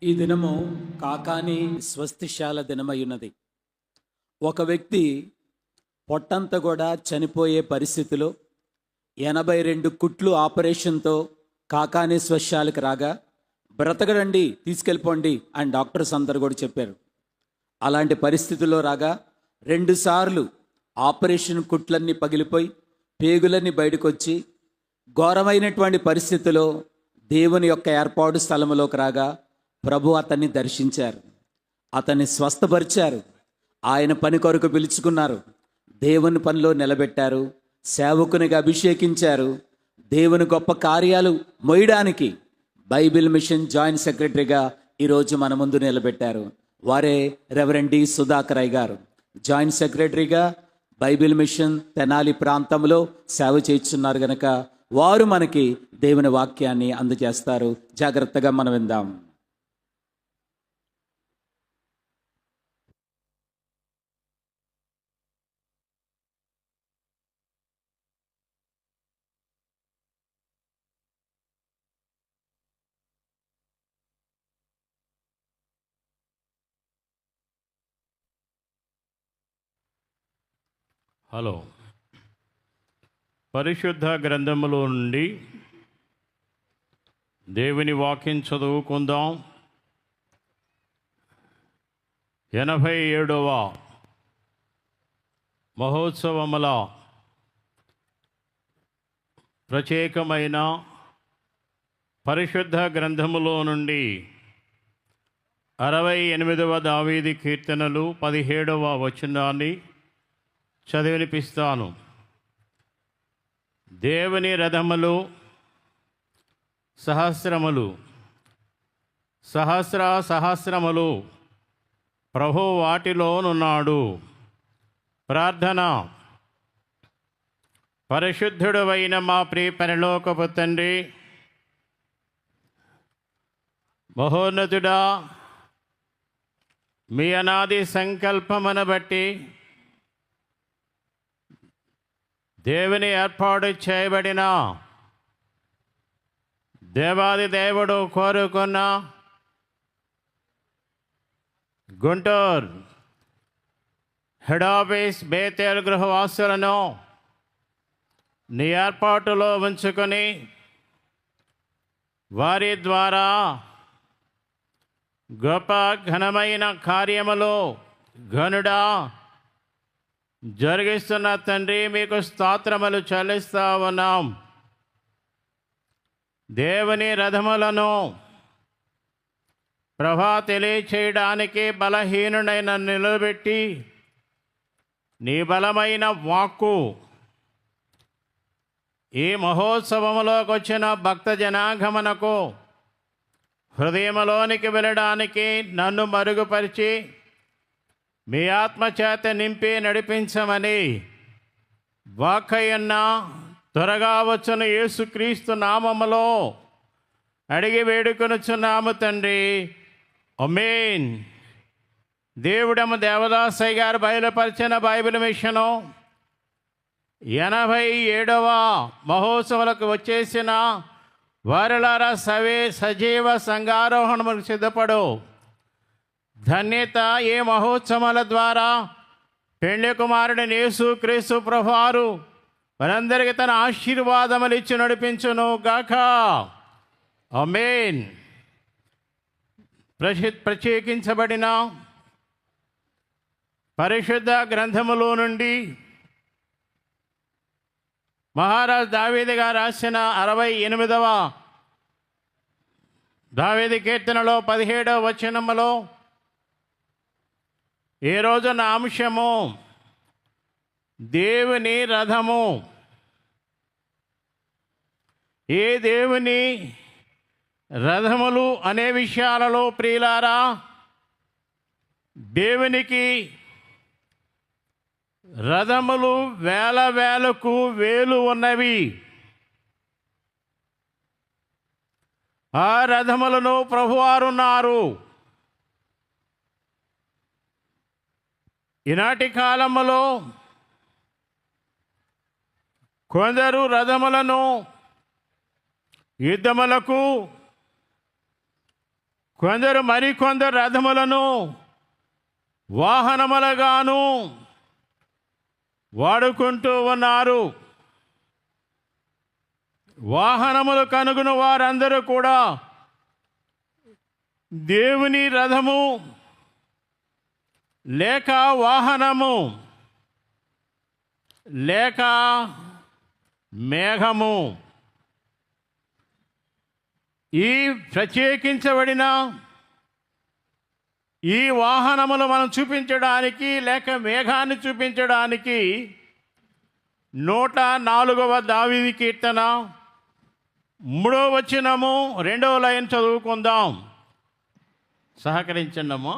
ఈ దినము కాకాని స్వస్తిశాల దినమయ్యున్నది. ఒక వ్యక్తి పొట్టంతా కూడా చనిపోయే పరిస్థితిలో 82 కుట్లు ఆపరేషన్తో కాకాని స్వశాలకు రాగా, బ్రతకడండి తీసుకెళ్ళిపోండి అని డాక్టర్స్ అందరు కూడా చెప్పారు. అలాంటి పరిస్థితుల్లో రాగా 2 సార్లు ఆపరేషన్ కుట్లన్నీ పగిలిపోయి పేగులన్నీ బయటకు వచ్చి ఘోరమైనటువంటి పరిస్థితిలో దేవుని యొక్క ఏర్పాటు స్థలంలోకి రాగా ప్రభు అతన్ని దర్శించారు, అతన్ని స్వస్థపరిచారు, ఆయన పని కొరకు పిలుచుకున్నారు, దేవుని పనిలో నిలబెట్టారు, సేవకునిగా అభిషేకించారు. దేవుని గొప్ప కార్యాలు మోయడానికి బైబిల్ మిషన్ జాయింట్ సెక్రటరీగా ఈరోజు మన ముందు నిలబెట్టారు. వారే రెవరెండ్ డి సుధాకరయ్య గారు. జాయింట్ సెక్రటరీగా బైబిల్ మిషన్ తెనాలి ప్రాంతంలో సేవ చేస్తున్నారు గనక వారు మనకి దేవుని వాక్యాన్ని అందజేస్తారు. జాగ్రత్తగా మనం విందాం. హలో, పరిశుద్ధ గ్రంథములో నుండి దేవుని వాక్యం చదువుకుందాం. 87వ మహోత్సవముల ప్రత్యేకమైన పరిశుద్ధ గ్రంథములో నుండి 68వ దావీదు కీర్తనలు 17వ వచనాన్ని చదివినిపిస్తాను. దేవుని రథములు సహస్రములు, సహస్రములు ప్రభు వాటిలోనున్నాడు. ప్రార్థన. పరిశుద్ధుడవైన మా ప్రియ పరలోకపు తండ్రి, మహోన్నతుడా, మీ అనాది సంకల్పమును బట్టి దేవుని ఏర్పాటు చేయబడిన దేవాది దేవుడు కోరుకున్న గుంటూరు హెడ్ ఆఫీస్ బేతేల్ గృహవాసులను నీ ఏర్పాటులో ఉంచుకొని వారి ద్వారా గొప్ప ఘనమైన కార్యములు ఘనుడా జరిగిస్తున్న తండ్రి, మీకు స్తోత్రములు చెల్లిస్తా ఉన్నాం. దేవుని రథములను ప్రభా తెలియచేయడానికి బలహీనుడైన నిలబెట్టి నీ బలమైన వాక్కు ఈ మహోత్సవములోకి వచ్చిన భక్త జనాగమనకు హృదయంలోనికి వెళ్ళడానికి నన్ను మరుగుపరిచి మీ ఆత్మచేత నింపి నడిపించమని వాక్కయ్యన్న త్వరగా వచ్చిన యేసుక్రీస్తు నామములో అడిగి వేడుకొనుచున్నాము తండ్రి. ఆమేన్. దేవుడము దేవదాసయ్య గారు బయలుపరిచిన బైబిల్ మిషను 87వ మహోత్సవాలకు వచ్చేసిన వారిలారా సజీవ సంఘారోహణముకు సిద్ధపడు. ధన్యత ఈ మహోత్సవాల ద్వారా పెండ్లి కుమారుడిని యేసుక్రీస్తు ప్రభువారు మనందరికీ తన ఆశీర్వాదములు ఇచ్చి నడిపించును గాక. ఆమేన్. ప్రత్యేకించబడిన పరిశుద్ధ గ్రంథములో నుండి మహారాజ్ దావీదు గారు రాసిన 68వ దావీదు కీర్తనలో 17వ వచనములో ఈ రోజు నా అంశము దేవుని రథము. ఏ దేవుని రథములు అనే విషయాలలో ప్రియులారా, దేవునికి రథములు వేలకు వేలు ఉన్నవి. ఆ రథములను ప్రభువారున్నారు. ఈనాటి కాలములో కొందరు రథములను యుద్ధములకు కొందరు మరికొందరు రథములను వాహనములుగాను వాడుకుంటూ ఉన్నారు. వాహనములు కనుగొని వారందరూ కూడా దేవుని రథము లేక వాహనము లేక మేఘము, ఈ ప్రత్యేకించబడిన ఈ వాహనములు మనం చూపించడానికి లేక మేఘాన్ని చూపించడానికి 104వ దావీదు కీర్తన 3వ వచనము 2వ లైన్ చదువుకుందాం. సహకరించండమ్మా.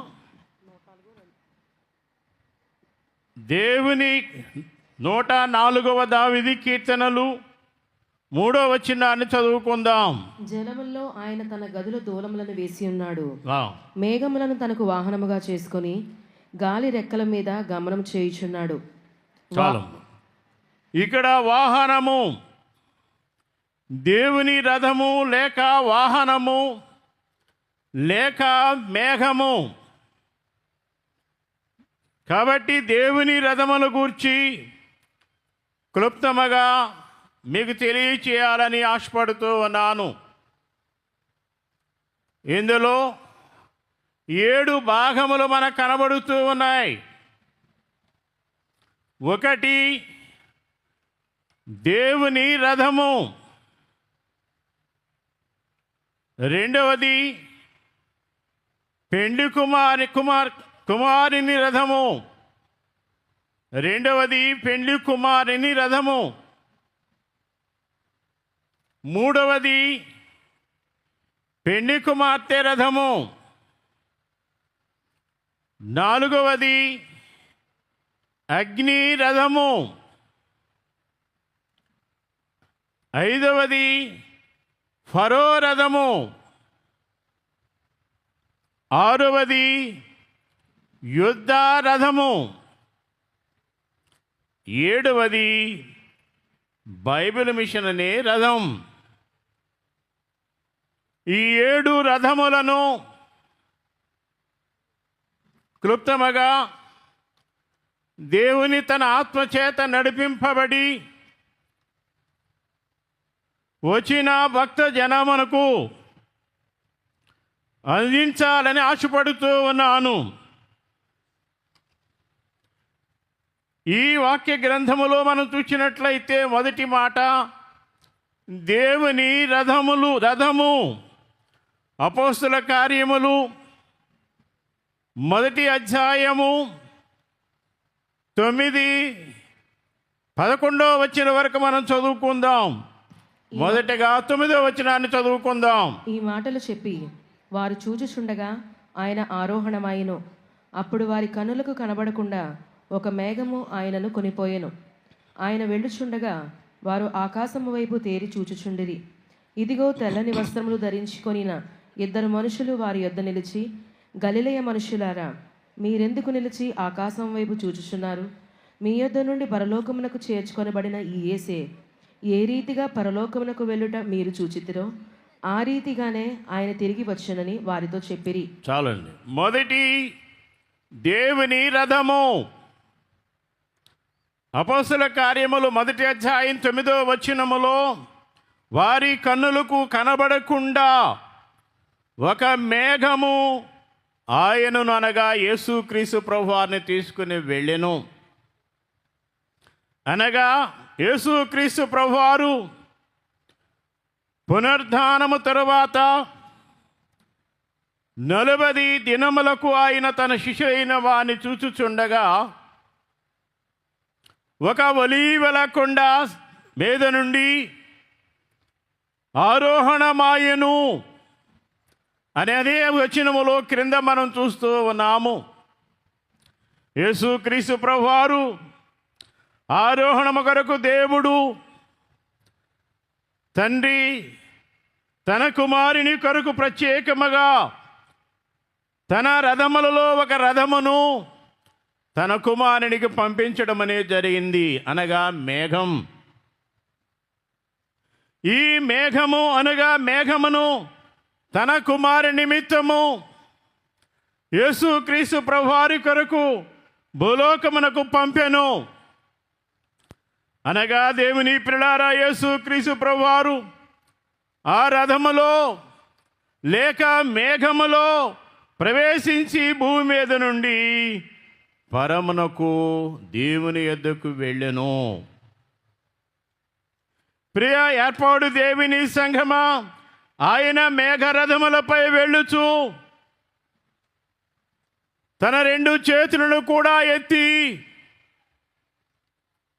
దేవుని 104వ దావీదు కీర్తనలు 3వ వచనాన్ని చదువుకుందాం. జలముల్లో ఆయన తన గదుల దూలములను వేసి ఉన్నాడు. ఆ, మేఘములను తనకు వాహనముగా చేసుకొని గాలి రెక్కల మీద గమనం చేయుచున్నాడు. చాలు. ఇక్కడ వాహనము దేవుని రథము లేక వాహనము లేక మేఘము. కాబట్టి దేవుని రథముల గూర్చి క్లుప్తముగా మీకు తెలియచేయాలని ఆశపడుతూ ఉన్నాను. ఇందులో 7 భాగములు మనకు కనబడుతూ ఉన్నాయి. ఒకటి దేవుని రథము, రెండవది పెండ్లి కుమారుని రథము, రెండవది పెండ్లి కుమారుని రథము, మూడవది పెండ్లి కుమార్తె రథము, నాలుగవది అగ్ని రథము, ఐదవది ఫరో రథము, ఆరవది యుద్ధ రథము, ఏడవది బైబిల్ మిషన్ అనే రథం. ఈ 7 రథములను క్లుప్తముగా దేవుని తన ఆత్మచేత నడిపింపబడి వచ్చిన భక్త జనమునకు అందించాలని ఆశపడుతూ ఉన్నాను. ఈ వాక్య గ్రంథములో మనం చూసినట్లయితే మొదటి మాట దేవుని రథము అపోస్తుల కార్యములు 1వ అధ్యాయము 9-11 వచనం వరకు మనం చదువుకుందాం. మొదటగా 9వ వచనాన్ని చదువుకుందాం. ఈ మాటలు చెప్పి వారు చూచుచుండగా ఆయన ఆరోహణమాయెను. అప్పుడు వారి కనులకు కనబడకుండా ఒక మేఘము ఆయనను కొనిపోయెను. ఆయన వెళ్ళుచుండగా వారు ఆకాశము వైపు తేరి చూచుచుండిరి. ఇదిగో తెల్లని వస్త్రములు ధరించుకొనిన 2 మనుషులు వారి యొద్ద నిలిచి, గలిలయ మనుషులారా, మీరెందుకు నిలిచి ఆకాశం వైపు చూచుచున్నారు? మీ యొద్ద నుండి పరలోకమునకు చేర్చుకొనబడిన ఈ యేసే ఏ రీతిగా పరలోకమునకు వెళ్ళుట మీరు చూచితిరో ఆ రీతిగానే ఆయన తిరిగి వచ్చునని వారితో చెప్పిరి. చాలండి. మొదటి దేవుని రథము అపోస్తల కార్యములు 1వ అధ్యాయం 9వ వచనములో వారి కన్నులకు కనబడకుండా ఒక మేఘము ఆయనను అనగా యేసుక్రీస్తు ప్రభువారిని తీసుకుని వెళ్ళెను. అనగా యేసుక్రీస్తు ప్రభువారు పునరుద్ధానము తరువాత 40 దినములకు ఆయన తన శిష్యులైన వారిని చూచుచుండగా ఒక ఒలీవల కొండ మీద నుండి ఆరోహణమాయెను అనే అదే వచనములో క్రింద మనం చూస్తూ ఉన్నాము. యేసుక్రీస్తు ప్రభువారు ఆరోహణము కొరకు దేవుడు తండ్రి తన కుమారుని కొరకు ప్రత్యేకముగా తన రథములలో ఒక రథమును తన కుమారునికి పంపించడం అనేది జరిగింది, అనగా మేఘం. ఈ మేఘము అనగా మేఘమును తన కుమారు నిమిత్తము యేసుక్రీస్తు ప్రభువారి కొరకు భూలోకమునకు పంపెను. అనగా దేవుని ప్రియులారా, యేసుక్రీస్తు ప్రభువారు ఆ రథములో లేక మేఘములో ప్రవేశించి భూమి మీద నుండి పరమునకు దేవుని యొద్దకు వెళ్ళెను. ప్రియ ఏర్పాటు దేవుని సంఘమా, ఆయన మేఘరథములపై వెళ్ళుచు తన 2 చేతులను కూడా ఎత్తి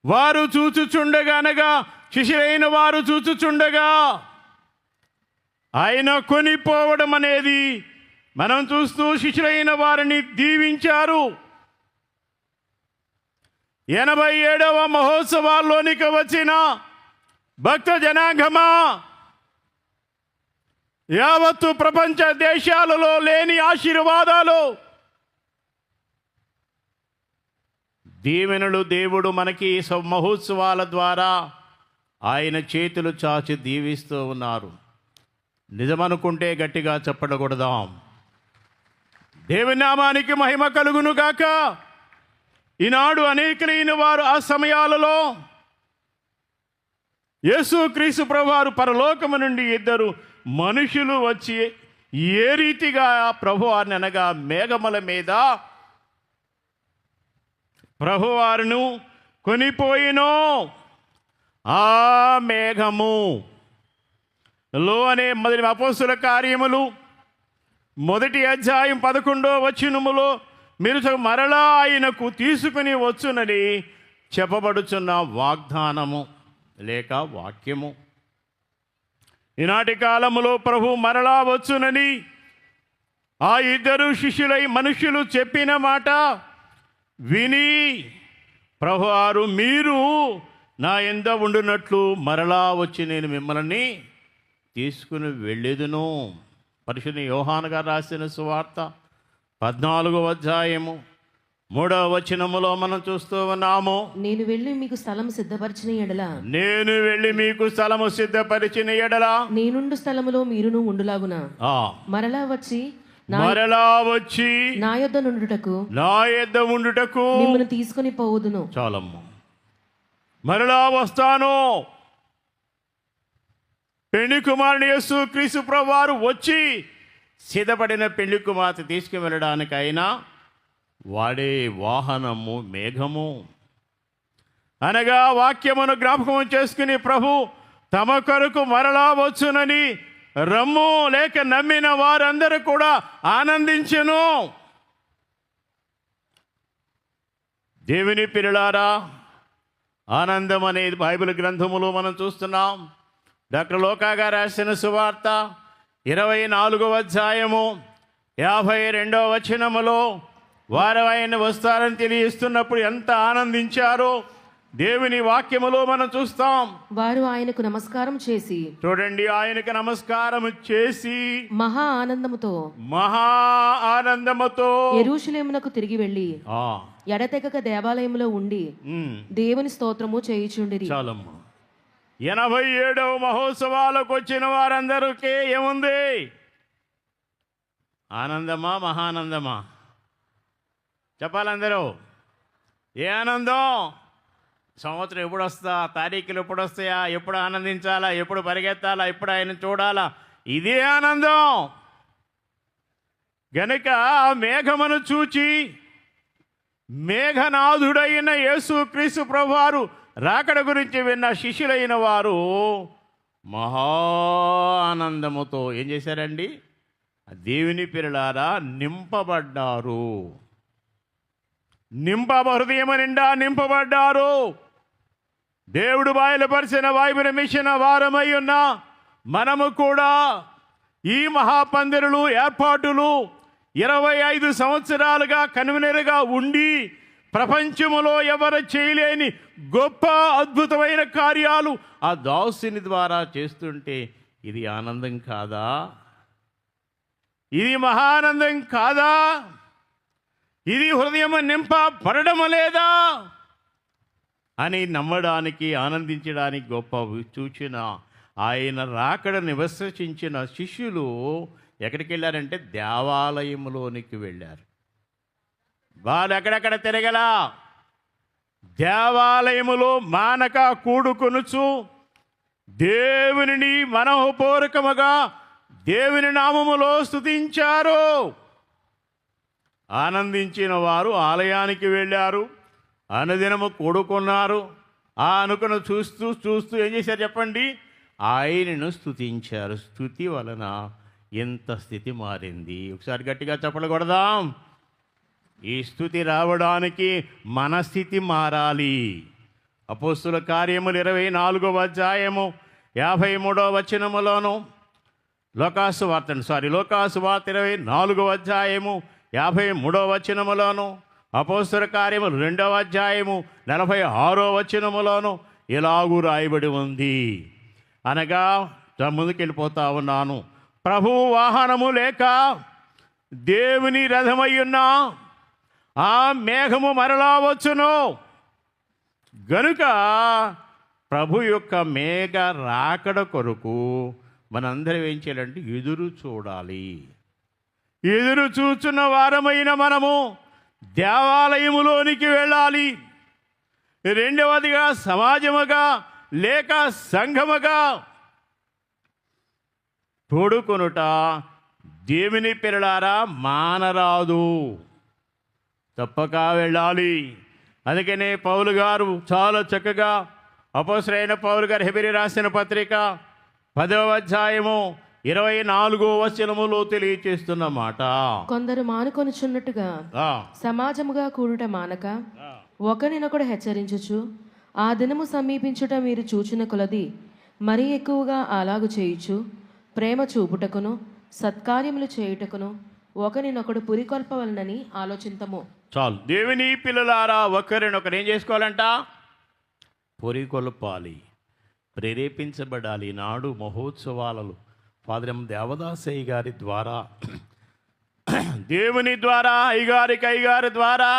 వారు చూచుచుండగా, అనగా శిష్యులైన వారు చూచుచుండగా ఆయన కొనిపోవడం అనేది మనం చూస్తూ శిష్యులైన వారిని దీవించారు. 87వ మహోత్సవాల్లోనికి వచ్చిన భక్త జనాంగమా, యావత్తు ప్రపంచ దేశాలలో లేని ఆశీర్వాదాలు, దీవెనలు దేవుడు మనకి మహోత్సవాల ద్వారా ఆయన చేతులు చాచి దీవిస్తూ ఉన్నారు. నిజమనుకుంటే గట్టిగా చెప్పడకూడదాం. దేవుని నామానికి మహిమ కలుగును గాక. ఈనాడు అనేకులైన వారు ఆ సమయాలలో యేసుక్రీస్తు ప్రభువారు పరలోకము నుండి 2 మనుషులు వచ్చి ఏ రీతిగా ప్రభువారిని, అనగా మేఘముల మీద ప్రభువారును కొనిపోయినో, ఆ మేఘము లో అనే మొదటి అపోస్తుల కార్యములు 1వ అధ్యాయం 11వ వచనములో మీరు మరలా ఆయనకు తీసుకుని వచ్చునని చెప్పబడుచున్న వాగ్దానము లేక వాక్యము. ఈనాటి కాలములో ప్రభు మరలా వచ్చునని ఆ 2 శిష్యులై మనుషులు చెప్పిన మాట విని ప్రభువారు, మీరు నా యందు ఉండునట్లు మరలా వచ్చి నేను మిమ్మల్ని తీసుకుని వెళ్ళేదును. పరిశుద్ధ యోహాను గారు రాసిన సువార్త 14వ అధ్యాయము 3వ వచనములో మనం చూస్తూ ఉన్నాము. నేను వెళ్ళి మీకు స్థలము సిద్ధపరిచిన ఎడల నేనుండు స్థలములో మీరును ఉండులాగున మరలా వచ్చి నా యొద్ద నుండుటకు మిమ్మల్ని తీసుకొని పోవుదును. చాలమ్మ, మరలా వస్తాను. పెళ్లి కుమారుని యేసుక్రీస్తు ప్రభువారు వచ్చి సిద్ధపడిన పెళ్లి కుమార్తె తీసుకుని వెళ్ళడానికైనా వాడే వాహనము మేఘము. అనగా వాక్యమును జ్ఞాపకం చేసుకుని ప్రభు తమ కొరకు మరలా వచ్చునని రమ్ము లేక నమ్మిన వారందరూ కూడా ఆనందించెను. దేవుని పిల్లలారా, ఆనందం అనేది బైబిల్ గ్రంథములో మనం చూస్తున్నాం. డాక్టర్ లోకా గారు రాసిన సువార్త 24వ అధ్యాయము 52వ వచనములో వారు ఆయన వస్తారని తెలియజేస్తున్నప్పుడు ఎంత ఆనందించారో దేవుని వాక్యములో మనం చూస్తాం. వారు ఆయనకు నమస్కారం చేసి, చూడండి, ఆయనకు నమస్కారం చేసి మహా ఆనందముతో యెరూషలేమునకు తిరిగి వెళ్ళి ఎడతెగక దేవాలయములో ఉండి దేవుని స్తోత్రము చేయుచుండిరి. చాలమ్మా, 87వ మహోత్సవాలకు వచ్చిన వారందరికీ ఏముంది? ఆనందమా, మహానందమా? చెప్పాలందరూ. ఏ ఆనందం? సంవత్సరం ఎప్పుడు వస్తా, తారీఖులు ఎప్పుడు వస్తాయా, ఎప్పుడు ఆనందించాలా, ఎప్పుడు పరిగెత్తాలా, ఎప్పుడు ఆయన చూడాలా, ఇదే ఆనందం. గనుక ఆ మేఘమును చూచి మేఘనాథుడైన యేసుక్రీస్తు ప్రభువారు రాకడ గురించి విన్న శిష్యులైన వారు మహా ఆనందముతో ఏం చేశారండి? దేవుని పిల్లలారా నింపబడ్డారు. హృదయం నిండా నింపబడ్డారు. దేవుడు బయలుపరిచిన బైబిల్ మిషన్ వారమై ఉన్న మనము కూడా ఈ మహాపందిరులు ఏర్పాటులు 25 సంవత్సరాలుగా కన్వీనర్గా ఉండి ప్రపంచములో ఎవరు చేయలేని గొప్ప అద్భుతమైన కార్యాలు ఆ దాసుని ద్వారా చేస్తుంటే ఇది ఆనందం కాదా? ఇది మహానందం కాదా? ఇది హృదయం నింపబడడం లేదా అని నమ్మడానికి, ఆనందించడానికి గొప్ప సూచన. ఆయన రాకడ నివసించిన శిష్యులు ఎక్కడికి వెళ్ళారంటే దేవాలయంలోనికి వెళ్ళారు. వాళ్ళు ఎక్కడెక్కడ తిరగలా, దేవాలయములో మానక కూడుకొనుచు దేవునిని మనఃపూర్వకముగా దేవుని నామములో స్తుతించారు. ఆనందించిన వారు ఆలయానికి వెళ్ళారు, అనుదినము కూడుకున్నారు. ఆ అనుకును చూస్తూ చూస్తూ ఏం చేశారు చెప్పండి? ఆయనను స్తుతించారు. స్తుతి వలన ఎంత స్థితి మారింది. ఒకసారి గట్టిగా చప్పట్లు కొడదాం. ఈ స్థుతి రావడానికి మన స్థితి మారాలి. అపోస్తుల కార్యములు 24వ అధ్యాయము 53వ వచనములోను, లోకాసు వార్త 24వ అధ్యాయము 53వ వచనములోను, అపోస్తుల కార్యములు 2వ అధ్యాయము 46వ వచనములోను ఇలాగూ రాయబడి ఉంది. అనగా ముందుకెళ్ళిపోతా ఉన్నాను. ప్రభువు వాహనము లేక దేవుని రథమయ్యున్నా ఆ మేఘము మరలా వచ్చును. గనుక ప్రభు యొక్క మేఘ రాకడ కొరకు మనందరం ఏం చేయాలంటే ఎదురు చూడాలి. ఎదురు చూచున్న వారమైన మనము దేవాలయములోనికి వెళ్ళాలి. రెండవదిగా సమాజముగా లేక సంఘముగా తోడుకొనుట దేవుని పిల్లలారా మానరాదు, తప్పక వెళ్ళాలి. అందుకనే పౌలు గారు చాలా చక్కగా అపోస్తలుడైన పౌలు గారు హెబ్రీ రాసిన పత్రిక 10వ అధ్యాయము 24వ వచనములో తెలియచేస్తున్న మాట, కొందరు మానుకొనుచున్నట్టుగా సమాజముగా కూడుట మానక ఒకరినొకడు హెచ్చరించుచు ఆ దినము సమీపించుట మీరు చూచిన కొలది మరీ ఎక్కువగా అలాగు చేయుచు ప్రేమ చూపుటకును సత్కార్యములు చేయుటకును ఒకరినొకడు పురికొల్పవలనని ఆలోచింతము. చాలు. దేవుని పిల్లలారా ఒకరినొకరు ఏం చేసుకోవాలంట? పురికొల్పాలి, ప్రేరేపించబడాలి. నాడు మహోత్సవాలలో ఫాదర్ ఎం దేవదాసయ్య గారి ద్వారా, దేవుని ద్వారా, అయ్యగారి ద్వారా,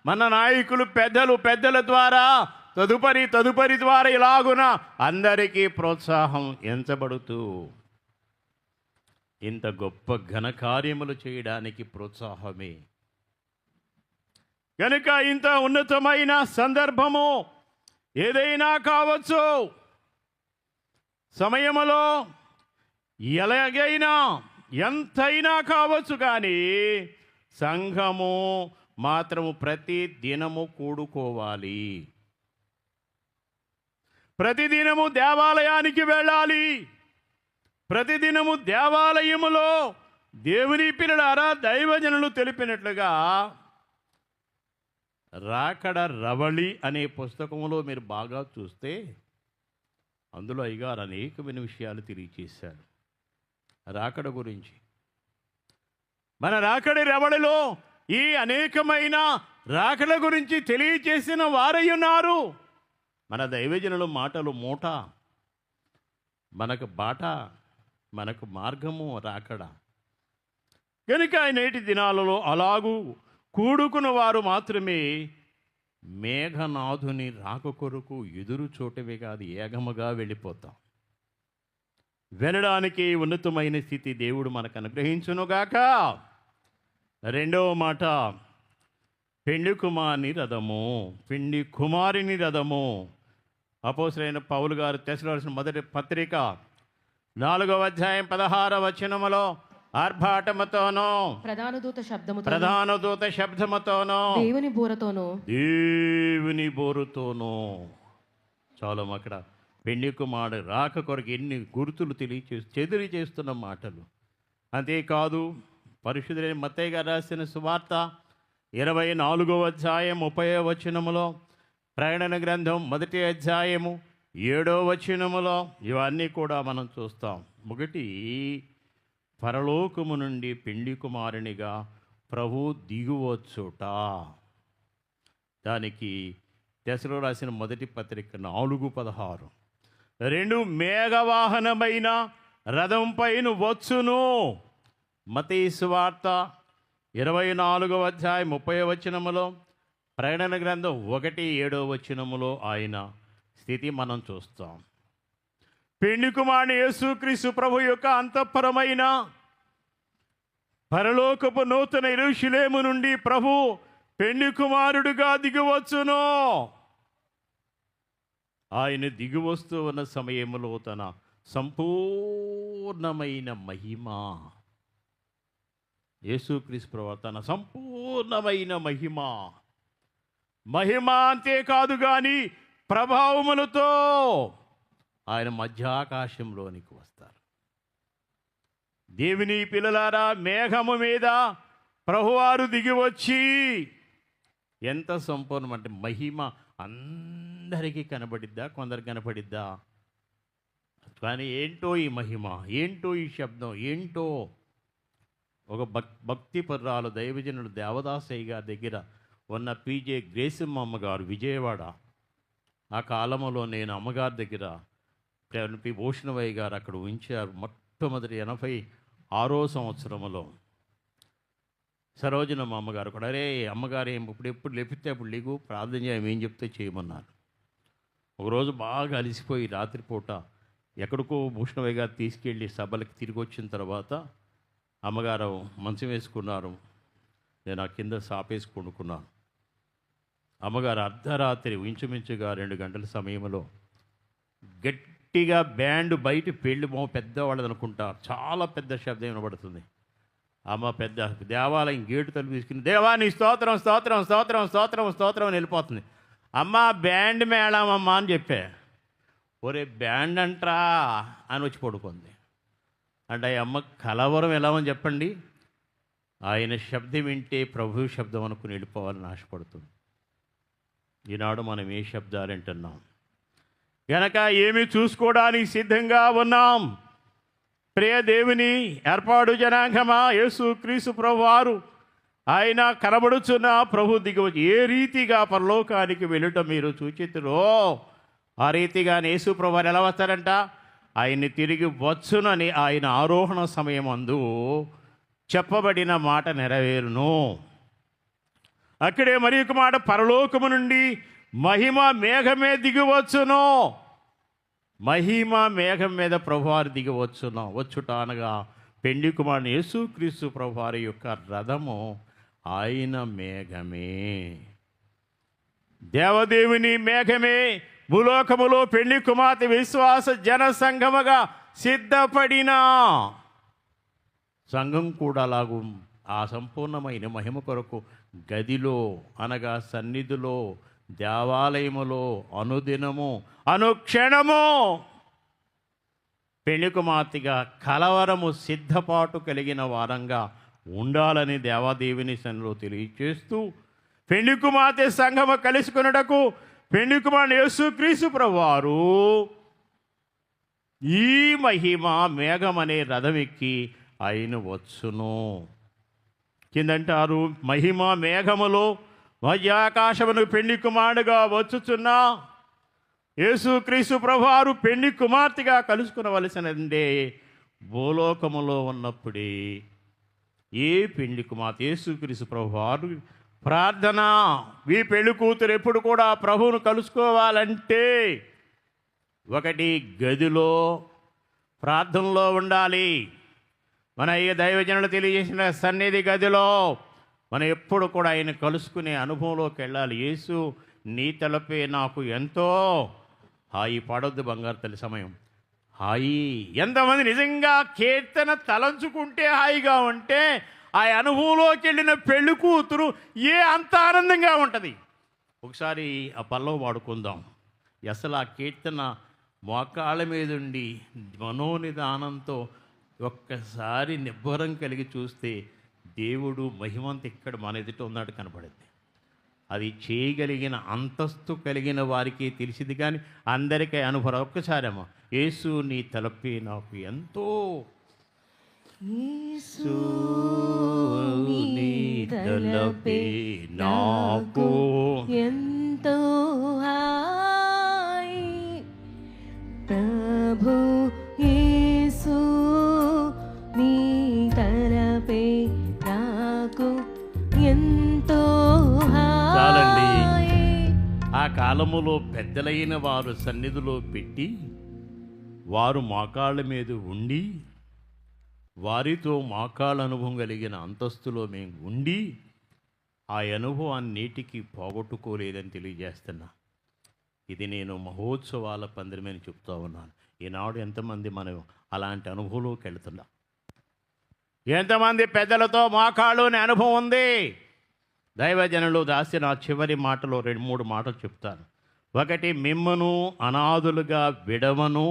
మన నాయకులు పెద్దల ద్వారా, తదుపరి ద్వారా ఇలాగున అందరికీ ప్రోత్సాహం ఎంచబడుతూ ఇంత గొప్ప ఘనకార్యములు చేయడానికి ప్రోత్సాహమే. కనుక ఇంత ఉన్నతమైన సందర్భము ఏదైనా కావచ్చు, సమయములో ఎలాగైనా ఎంతైనా కావచ్చు, కానీ సంఘము మాత్రము ప్రతి దినము కూడుకోవాలి. ప్రతిదినము దేవాలయానికి వెళ్ళాలి. ప్రతిదినము దేవాలయములో దేవుని పిల్లలారా దైవజనులు తెలిపినట్లుగా రాకడ రవళి అనే పుస్తకంలో మీరు బాగా చూస్తే అందులో అయ్యగారు అనేకమైన విషయాలు తెలియచేశారు రాకడ గురించి. మన రాకడి రవళిలో ఈ అనేకమైన రాకడ గురించి తెలియచేసిన వారై ఉన్నారు. మన దైవజనుల మాటలు మూట, మనకు బాట, మనకు మార్గము రాకడ. కనుక నేటి దినాలలో అలాగూ కూడుకున్న వారు మాత్రమే మేఘనాథుని రాక కొరకు ఎదురు చూడటమే కాదు, ఏగముగా వెళ్ళిపోతాం. వెళ్ళడానికి ఉన్నతమైన స్థితి దేవుడు మనకు అనుగ్రహించునుగాక. రెండవ మాట, పెండి కుమారిని రథము. అపోస్తలుడైన పౌలు గారు తెస్సలోనికీయులకు మొదటి పత్రిక 4వ అధ్యాయం 16వ వచనములో ఆర్భాటముతోనూ ప్రధాన దూత శబ్దముతోనూ దేవుని బోరుతోనూ చాలా అక్కడ పెండి కుమారుడు రాక కొరకు ఎన్ని గుర్తులు తెలియచేస్తున్న మాటలు. అంతేకాదు పరిశుద్ధుడైన మత్తయి గారు రాసిన సువార్త 24వ అధ్యాయం 30వ వచనములో, ప్రకటన గ్రంథం 1వ అధ్యాయము 7వ వచనములో ఇవన్నీ కూడా మనం చూస్తాం. ఒకటి, పరలోకము నుండి పెండి కుమారునిగా ప్రభు దిగువచ్చుట. దానికి దశలో రాసిన మొదటి పత్రిక 4:16. 2, మేఘవాహనమైన రథం పైన వచ్చును. మత్తయి సువార్త 24వ అధ్యాయం 30వ వచనములో, ప్రకటన గ్రంథం 1:7వ వచనములో ఆయన స్థితి మనం చూస్తాం. పెండి కుమారుని యేసుక్రీస్తు ప్రభు యొక్క అంతఃపురమైన పరలోకపు నూతన యెరూషలేము నుండి ప్రభు పెళ్లి కుమారుడుగా దిగివచ్చును. ఆయన దిగివస్తూ ఉన్న సమయంలో తన సంపూర్ణమైన మహిమ, యేసుక్రీస్తు ప్రభువు తన సంపూర్ణమైన మహిమ అంతేకాదు కానీ ప్రభావములతో ఆయన మధ్యాకాశంలోనికి వస్తారు. దేవుని పిల్లలారా, మేఘము మీద ప్రభువారు దిగివచ్చి ఎంత సంపూర్ణం అంటే మహిమ అందరికీ కనబడిద్దా? కొందరు కనపడిద్దా? కానీ ఏంటో ఈ మహిమ, ఏంటో ఈ శబ్దం, ఏంటో ఒక భక్తి పర్రాలు దైవజనుడు దేవదాసయ్య గారి దగ్గర ఉన్న పీజే గ్రేసమ్మ అమ్మగారు విజయవాడ, ఆ కాలంలో నేను అమ్మగారి దగ్గర పి భూషణవయ్య గారు అక్కడ ఉంచారు. మొట్టమొదటి 86వ సంవత్సరంలో సరోజనమ్మ అమ్మగారు కూడా, అరే అమ్మగారు ఎప్పుడు లేపితే అప్పుడు లేకు ప్రార్థన చేయం, ఏం చెప్తే చేయమన్నారు. ఒకరోజు బాగా అలిసిపోయి రాత్రిపూట ఎక్కడికో భూషణవయ్య గారు తీసుకెళ్ళి సభలకి తిరిగి వచ్చిన తర్వాత అమ్మగారు మంచం వేసుకున్నారు, నేను ఆ కింద సాపేసి కొనుక్కున్నాను. అమ్మగారు అర్ధరాత్రి ఇంచుమించుగా 2 గంటల సమయంలో గట్టిగా బ్యాండ్ బయట పెళ్లి పెద్దవాళ్ళది అనుకుంటా, చాలా పెద్ద శబ్దం వినబడుతుంది. అమ్మ పెద్ద దేవాలయం గేటు తలుపు తీసుకుని దేవాని స్తోత్రం స్తోత్రం స్తోత్రం స్తోత్రం స్తోత్రం అని వెళ్ళిపోతుంది. అమ్మ బ్యాండ్ మేళమమ్మా అని చెప్పా. ఒరే బ్యాండ్ అంట్రా అని వచ్చి పడుకుంది. అంటే ఆ అమ్మ కలవరం ఎలా అని చెప్పండి, ఆయన శబ్దం వింటే ప్రభు శబ్దం అనుకుని వెళ్ళిపోవాలని ఆశపడుతుంది. ఈనాడు మనం ఏ శబ్దాలు వింటున్నాం గనక ఏమి చూసుకోవడానికి సిద్ధంగా ఉన్నాం. ప్రియ దేవుని ఏర్పాటు జనాంగమా, యేసు క్రీస్తు ప్రభు వారు ఆయన కనబడుచున్న ప్రభు దిగవచ్చు. ఏ రీతిగా పరలోకానికి వెళ్ళటం మీరు సూచితురో ఆ రీతిగా యేసు ప్రభు వారు ఎలా వస్తారంట, ఆయన్ని తిరిగి వచ్చునని ఆయన ఆరోహణ సమయం అందు చెప్పబడిన మాట నెరవేరును. అక్కడే మరి ఒక మాట, పరలోకము నుండి మహిమ మేఘమే దిగివచ్చును. మహిమ మేఘం మీద ప్రభువారు దిగివచ్చును. వచ్చుట అనగా పెండ్లి కుమారుని యేసుక్రీస్తు ప్రభువారి యొక్క రథము ఆయన మేఘమే, దేవదేవుని మేఘమే భూలోకములో పెళ్లి కుమార్తె విశ్వాస జన సంఘముగా సిద్ధపడిన సంఘం కూడా అలాగూ ఆ సంపూర్ణమైన మహిమ కొరకు గదిలో అనగా సన్నిధిలో దేవాలయములో అనుదినము అనుక్షణము పెళ్లి కుమార్తెగా కలవరము సిద్ధపాటు కలిగిన వారంగా ఉండాలని దేవాదేవిని సన్నిధిలో తెలియచేస్తూ పెళ్లి కుమార్తె సంఘము కలుసుకున్నటకు పెళ్లి కుమారుడు యేసుక్రీస్తు ప్రభువారు ఈ మహిమ మేఘమనే రథం ఎక్కి ఆయన వచ్చును. కిందంటారు, మహిమ మేఘములో మధ్యాకాశమును పెళ్లి కుమారుడుగా వచ్చుచున్నా యేసుక్రీస్తు ప్రభువారు పెళ్లి కుమార్తెగా కలుసుకునవలసినందే భూలోకములో ఉన్నప్పుడే ఏ పెళ్లి కుమార్తె యేసుక్రీస్తు ప్రభువారు ప్రార్థన, ఈ పెళ్లి కూతురు ఎప్పుడు కూడా ప్రభువును కలుసుకోవాలంటే ఒకటి గదిలో ప్రార్థనలో ఉండాలి. మన ఈ దైవజనులు తెలియజేసిన సన్నిధి గదిలో మనం ఎప్పుడు కూడా ఆయన కలుసుకునే అనుభవంలోకి వెళ్ళాలి. యేసు నీ తలపే నాకు ఎంతో హాయి, పాడొద్దు బంగారు తల్లి సమయం హాయి. ఎంతమంది నిజంగా కీర్తన తలంచుకుంటే హాయిగా ఉంటే ఆ అనుభవంలోకి వెళ్ళిన పెళ్లి కూతురు అంత ఆనందంగా ఉంటుంది. ఒకసారి ఆ పల్లవ వాడుకుందాం. అసలు ఆ కీర్తన మోకాళ్ళ మీద ఉండి మనోనిదానంతో ఒక్కసారి నిబ్బరం కలిగి చూస్తే దేవుడు మహిమంత ఇక్కడ మన ఎదుట ఉన్నాడు కనపడింది. అది చేయగలిగిన అంతస్తు కలిగిన వారికి తెలిసింది, కానీ అందరికీ అనుభవం. ఒక్కసారేమో యేసు నీ తలపే నాకు ఎంతో, యేసు నీ తలపే నాకు ఎంతో హాయి, ప్రభు యేసు నీ తలపే నాకు ఎంతో చాలండి. హాయి. ఆ కాలములో పెద్దలైన వారు సన్నిధిలో పెట్టి వారు మోకాళ్ళ మీద ఉండి వారితో మోకాళ్ళ అనుభవం కలిగిన అంతస్తులో మేము ఉండి ఆ అనుభవాన్ని నేటికి పోగొట్టుకోలేదని తెలియజేస్తున్నా. ఇది నేను మహోత్సవాల పందిరమని చెప్తా ఉన్నాను. ఈనాడు ఎంతమంది మనం అలాంటి అనుభవంలోకి వెళుతున్నాం? ఎంతమంది పెద్దలతో మోకాళ్ళు అనే అనుభవం ఉంది? దైవజనులు దాసిన చివరి మాటలో 2-3 మాటలు చెప్తాను. ఒకటి, మిమ్మను అనాథులుగా విడవను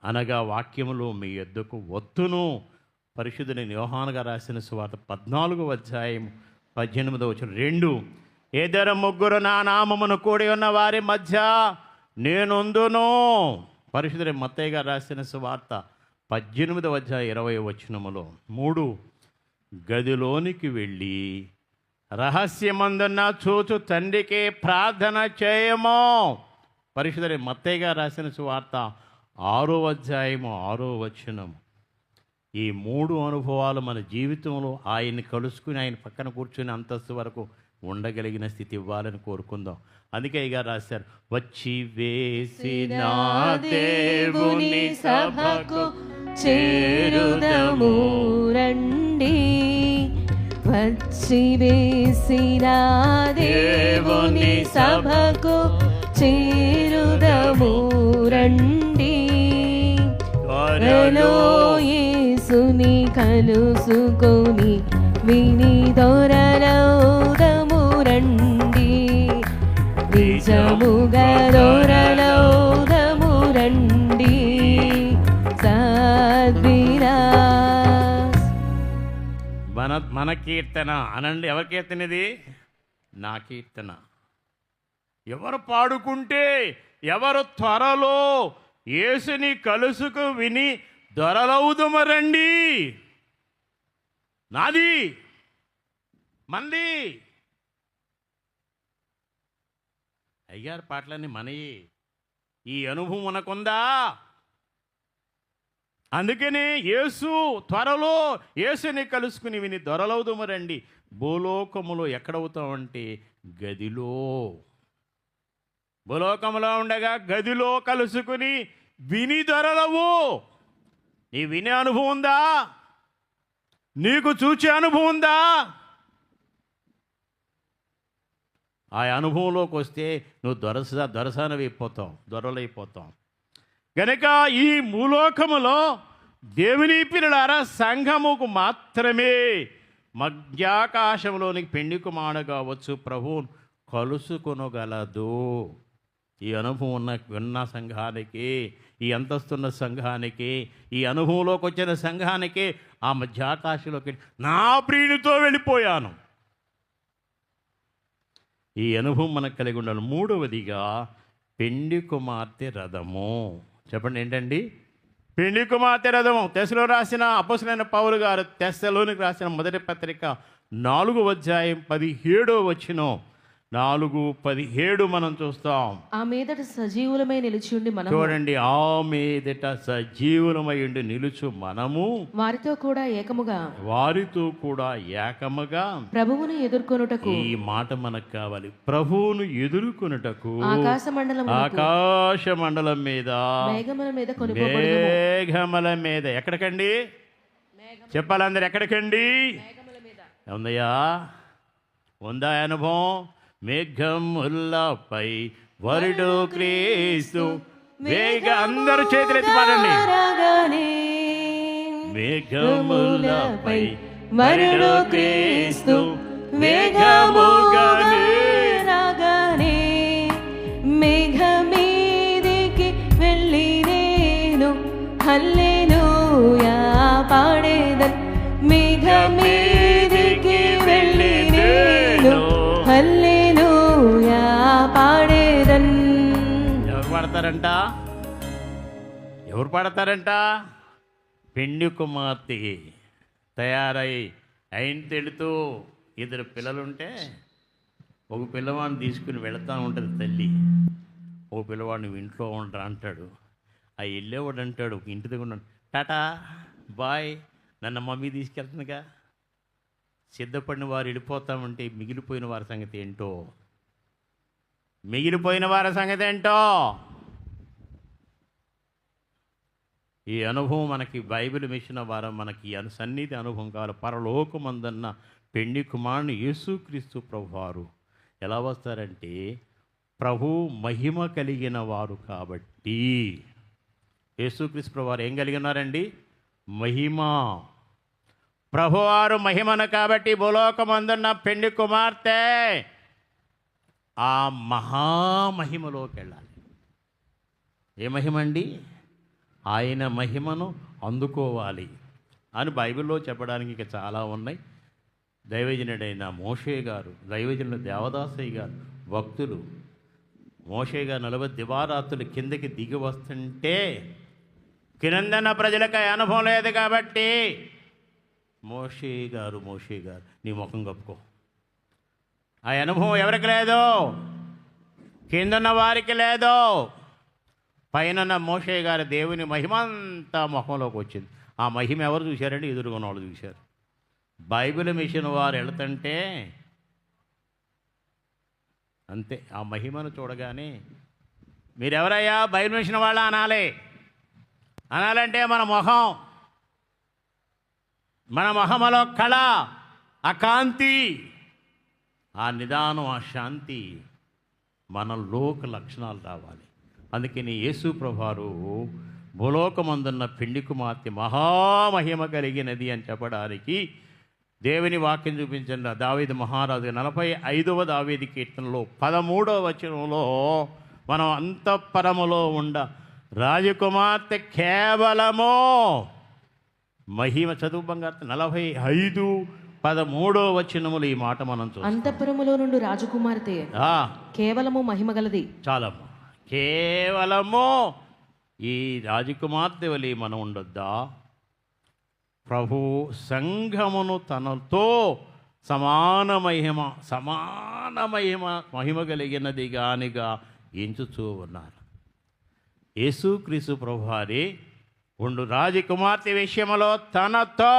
అనగా వాక్యములు మీ యొద్దకు వత్తును. పరిశుద్ధుని యోహానుగా రాసిన సువార్త 14వ అధ్యాయం 18వ వచనం. 2, 2-3 నా నామమును కూడి ఉన్న వారి మధ్య నేనుందును. పరిశుద్ధుని మత్తయి గారు రాసిన సువార్త 18వ అధ్యాయం 20వ వచనములో. 3, గదిలోనికి వెళ్ళి రహస్యమందున్న చూచు తండ్రికి ప్రార్థన చేయము. పరిశుద్ధుని మత్తయి గారు రాసిన సువార్త 6వ అధ్యాయము 6వ వచనం. ఈ 3 అనుభవాలు మన జీవితంలో ఆయన్ని కలుసుకుని ఆయన పక్కన కూర్చుని అంతస్తు వరకు ఉండగలిగిన స్థితి ఇవ్వాలని కోరుకుందాం. అందుకే ఇక రాశారు, వచ్చి వేసిన దేవుని సభకు చేరుదము రండి, వచ్చి వేసిన దేవుని సభకు చేరుదము రండి, త్వరలో యేసుని కలుసుకొని విని దొరలౌదము రండి, నిజముగా దొరలౌదము రండి. మన కీర్తన అనండి. ఎవరి కీర్తన ఇది? నా కీర్తన. ఎవరు పాడుకుంటే, ఎవరు త్వరలో యేసుని కలుసుకు విని దొరలవుదుమరండి. నాది, మంది. అయ్యారు పాటలన్నీ మనయే. ఈ అనుభవం మనకుందా? అందుకనే యేసు త్వరలో యేసుని కలుసుకుని విని దొరలవుదుమరండి. భూలోకములో ఎక్కడవుతామంటే గదిలో. భూలోకములో ఉండగా గదిలో కలుసుకుని విని దొరలవు. నీ వినే అనుభవం ఉందా? నీకు చూచే అనుభవం ఉందా? ఆ అనుభవంలోకి వస్తే నువ్వు దొరసానమైపోతావు, దొరలైపోతావు. కనుక ఈ భూలోకములో దేవుని పిల్లలారా సంఘముకు మాత్రమే మధ్యాకాశంలోనికి పెండి కుమారుడుగా వచ్చు ప్రభువును కలుసుకొనగలదు. ఈ అనుభవం ఉన్న సంఘానికి, ఈ అంతస్తున్న సంఘానికి, ఈ అనుభవంలోకి వచ్చిన సంఘానికి ఆ మధ్యాకాశంలోకి నా ప్రియునితో వెళ్ళిపోయాను. ఈ అనుభవం మనకు కలిగి ఉండాలి. 3వదిగా పెండి కుమార్తె రథము. చెప్పండి ఏంటండి? పెండి కుమార్తె రథము. తెస్సలో రాసిన అపోస్తలుడైన పౌలు గారు తెస్సలోనికి రాసిన మొదటి పత్రిక 4వ అధ్యాయం 17వ వచనం. 4:17 మనం చూస్తాం. ఆ మీదట సజీవులమై నిలిచి ఉండి మనము, చూడండి, ఆ మీదట సజీవులమై ఉండి నిలుచు మనము వారితో కూడా ఏకముగా ప్రభువును ఎదుర్కొనుటకు. ఈ మాట మనకు కావాలి. ప్రభువును ఎదుర్కొనుటకు ఆకాశ మండలం మీద, మేఘముల మీద. ఎక్కడికండి చెప్పాలందరూ? ఎక్కడికండి ఉందయ్యా? ఉందా అనుభవం? మేఘములపై వరుడు క్రీస్తు అందరూ చేతులెత్తి పాడండి. మేఘములపై వరుడు క్రీస్తు వేగముగానే రాగానే, మేఘమీదికి వెళ్ళి నేను హల్లెలూయా పాడేదన్. మేఘమీదికి వెళ్ళి నేను హల్లెలూయా పాడేదన్. ఎవరు పాడతారంట? పెండి కుమార్తె తయారై అయిన తెడుతూ 2 పిల్లలుంటే ఒక పిల్లవాడిని తీసుకుని వెళుతూ ఉంటుంది తల్లి. ఓ పిల్లవాడు నువ్వు ఇంట్లో ఉండరా అంటాడు. ఆ వెళ్ళేవాడు అంటాడు ఒక ఇంటి దగ్గర ఉన్నాడు, టాటా బాయ్, నన్ను మమ్మీ తీసుకెళ్తుందిగా. సిద్ధపడిన వారు వెళ్ళిపోతామంటే మిగిలిపోయిన వారి సంగతి ఏంటో. ఈ అనుభవం మనకి బైబిల్ మిషన్ వారం మనకి సన్నిధి అనుభవం కావాలి. పరలోకమందన్న పెండి కుమారుని యేసుక్రీస్తు ప్రభువారు ఎలా వస్తారంటే ప్రభు మహిమ కలిగిన వారు కాబట్టి. యేసుక్రీస్తు ప్రభువారు ఏం కలిగి ఉన్నారండి? మహిమ. ప్రభువారు మహిమను కాబట్టి భూలోకమందున్న పెండి కుమార్తె ఆ మహామహిమలోకి వెళ్ళాలి. ఏ మహిమ అండి? ఆయన మహిమను అందుకోవాలి అని బైబిల్లో చెప్పడానికి ఇక చాలా ఉన్నాయి. దైవజనుడైన మోషే గారు, దైవజనుడు దేవదాసయ్య గారు, భక్తులు మోషే గారు 40 దివారాత్రులు కిందకి దిగి వస్తుంటే కిందన్న ప్రజలకు ఆ అనుభవం లేదు కాబట్టి మోషే గారు నీ ముఖం కప్పుకో. ఆ అనుభవం ఎవరికి లేదు? కిందన్న వారికి లేదు. పైన మోషే గారి దేవుని మహిమ అంతా ముఖంలోకి వచ్చింది. ఆ మహిమ ఎవరు చూశారండి? ఎదురుకున్న వాళ్ళు చూశారు. బైబిల్ మిషన్ వారు వెళుతుంటే అంతే. ఆ మహిమను చూడగానే మీరెవరయ్యా బైబిల్ మిషన్ వాళ్ళ అనాలంటే మన మొహంలో కళ, ఆ కాంతి, ఆ నిదానం, ఆ శాంతి మనలోకి లక్షణాలు రావాలి. అందుకని యేసు ప్రభువారు భూలోకమందున్న పెండి కుమార్తె మహామహిమ కలిగినది అని చెప్పడానికి దేవుని వాక్యం చూపించిన దావీదు మహారాజు 45వ దావీదు కీర్తనలో 13వ వచనంలో మనం అంతఃపురములో ఉండ రాజకుమార్తె కేవలము మహిమ. చదువు బంగారు 45:13 వచనములు ఈ మాట మనం చూస్తాం. అంతఃపురములో నుండి రాజకుమార్తె కేవలము మహిమ గలది. చాలమ్మా, కేవలము ఈ రాజకుమార్తె వలె మనం ఉండొద్దా? ప్రభు సంఘమును తనతో సమాన మహిమ కలిగినది గానిగా ఎంచుచూ ఉన్నారు. యేసుక్రీస్తు ప్రభువారే ఉండు రాజకుమార్తె విషయంలో తనతో